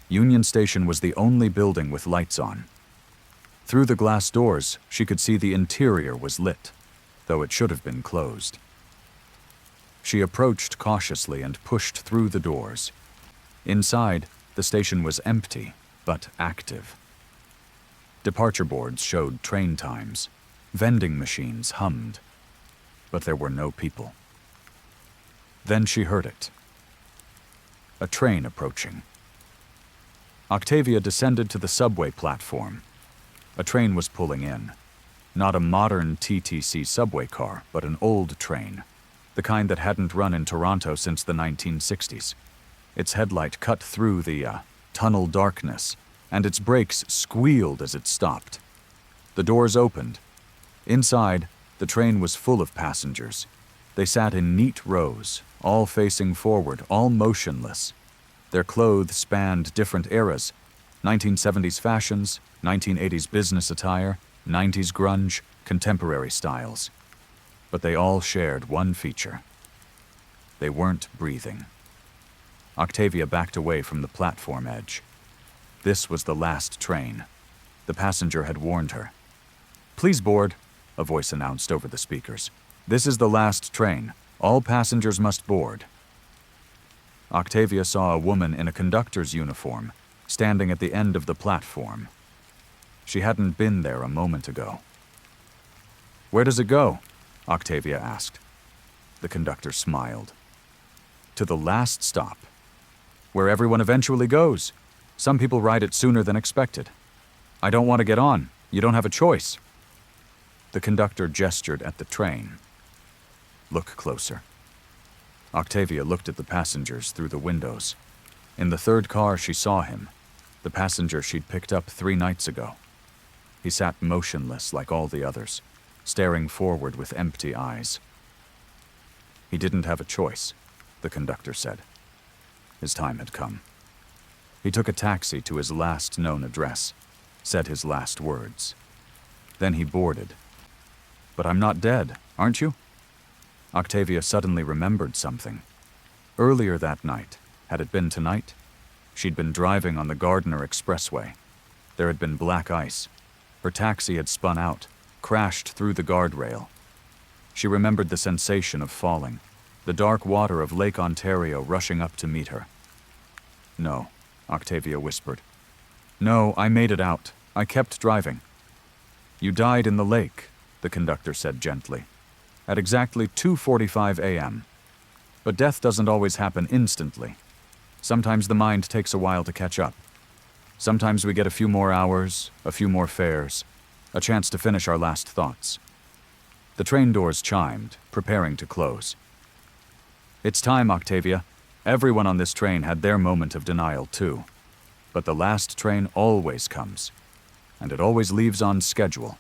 Union Station was the only building with lights on. Through the glass doors, she could see the interior was lit, though it should have been closed. She approached cautiously and pushed through the doors. Inside, the station was empty, but active. Departure boards showed train times. Vending machines hummed. But there were no people. Then she heard it. A train approaching. Octavia descended to the subway platform. A train was pulling in. Not a modern TTC subway car, but an old train, the kind that hadn't run in Toronto since the 1960s. Its headlight cut through the tunnel darkness, and its brakes squealed as it stopped. The doors opened. Inside, the train was full of passengers. They sat in neat rows, all facing forward, all motionless. Their clothes spanned different eras: 1970s fashions, 1980s business attire, 90s grunge, contemporary styles. But they all shared one feature. They weren't breathing. Octavia backed away from the platform edge. This was the last train. The passenger had warned her. "Please board," a voice announced over the speakers. "This is the last train. All passengers must board." Octavia saw a woman in a conductor's uniform, standing at the end of the platform. She hadn't been there a moment ago. "Where does it go?" Octavia asked. The conductor smiled. "To the last stop." Where everyone eventually goes. Some people ride it sooner than expected. I don't want to get on. You don't have a choice. The conductor gestured at the train. Look closer. Octavia looked at the passengers through the windows. In the third car, she saw him, the passenger she'd picked up 3 nights ago. He sat motionless like all the others, staring forward with empty eyes. He didn't have a choice, the conductor said. His time had come. He took a taxi to his last known address, said his last words. Then he boarded. But I'm not dead, aren't you? Octavia suddenly remembered something. Earlier that night, had it been tonight? She'd been driving on the Gardner Expressway. There had been black ice. Her taxi had spun out, crashed through the guardrail. She remembered the sensation of falling, the dark water of Lake Ontario rushing up to meet her. No, Octavia whispered. No, I made it out. I kept driving. You died in the lake, the conductor said gently, at exactly 2:45 a.m. But death doesn't always happen instantly. Sometimes the mind takes a while to catch up. Sometimes we get a few more hours, a few more fares, a chance to finish our last thoughts. The train doors chimed, preparing to close. It's time, Octavia. Everyone on this train had their moment of denial, too. But the last train always comes, and it always leaves on schedule.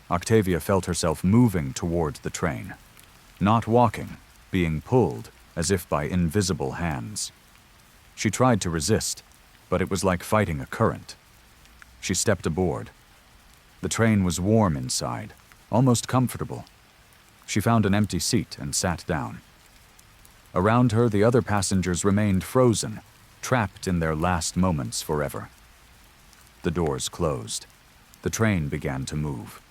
Octavia felt herself moving toward the train. Not walking, being pulled, as if by invisible hands. She tried to resist, but it was like fighting a current. She stepped aboard. The train was warm inside, almost comfortable. She found an empty seat and sat down. Around her, the other passengers remained frozen, trapped in their last moments forever. The doors closed. The train began to move.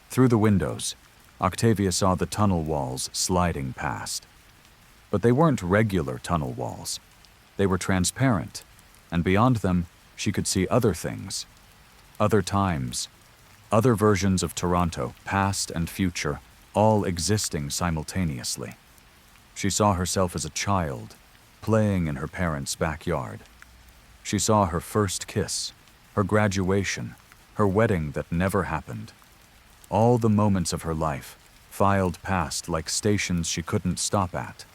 Through the windows, Octavia saw the tunnel walls sliding past. But they weren't regular tunnel walls. They were transparent, and beyond them, she could see other things, other times, other versions of Toronto, past and future, all existing simultaneously. She saw herself as a child, playing in her parents' backyard. She saw her first kiss, her graduation, her wedding that never happened. All the moments of her life, filed past like stations she couldn't stop at.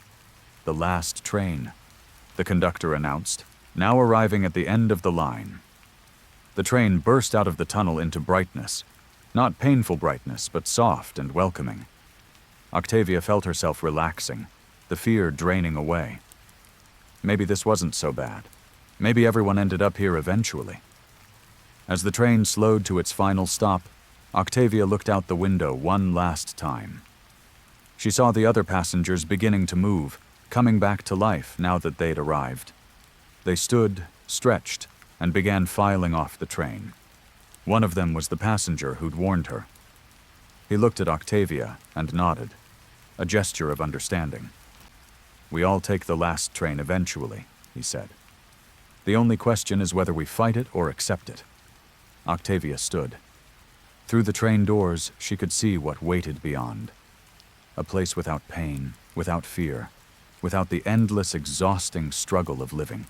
The last train, the conductor announced, now arriving at the end of the line. The train burst out of the tunnel into brightness, not painful brightness, but soft and welcoming. Octavia felt herself relaxing, the fear draining away. Maybe this wasn't so bad. Maybe everyone ended up here eventually. As the train slowed to its final stop, Octavia looked out the window one last time. She saw the other passengers beginning to move, coming back to life now that they'd arrived. They stood, stretched, and began filing off the train. One of them was the passenger who'd warned her. He looked at Octavia and nodded, a gesture of understanding. We all take the last train eventually, he said. The only question is whether we fight it or accept it. Octavia stood. Through the train doors, she could see what waited beyond. A place without pain, without fear, without the endless, exhausting struggle of living.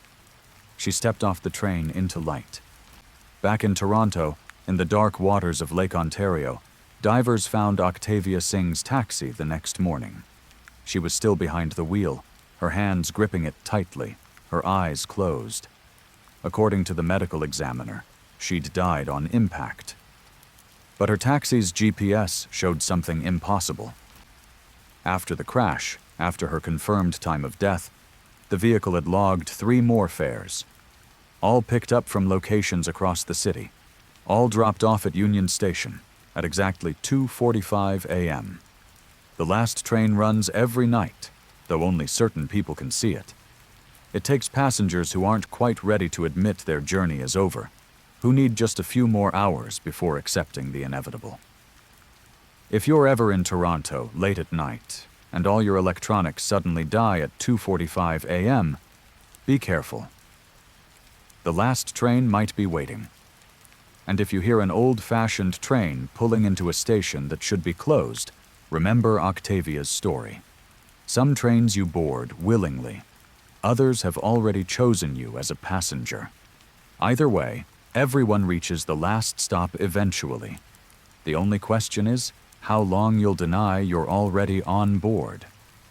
She stepped off the train into light. Back in Toronto, in the dark waters of Lake Ontario, divers found Octavia Singh's taxi the next morning. She was still behind the wheel, her hands gripping it tightly, her eyes closed. According to the medical examiner, she'd died on impact. But her taxi's GPS showed something impossible. After the crash, after her confirmed time of death, the vehicle had logged 3 more fares, all picked up from locations across the city, all dropped off at Union Station at exactly 2:45 a.m. The last train runs every night, though only certain people can see it. It takes passengers who aren't quite ready to admit their journey is over, who need just a few more hours before accepting the inevitable. If you're ever in Toronto late at night, and all your electronics suddenly die at 2:45 a.m., be careful. The last train might be waiting. And if you hear an old-fashioned train pulling into a station that should be closed, remember Octavia's story. Some trains you board willingly, Others have already chosen you as a passenger. Either way, everyone reaches the last stop eventually. The only question is how long you'll deny you're already on board.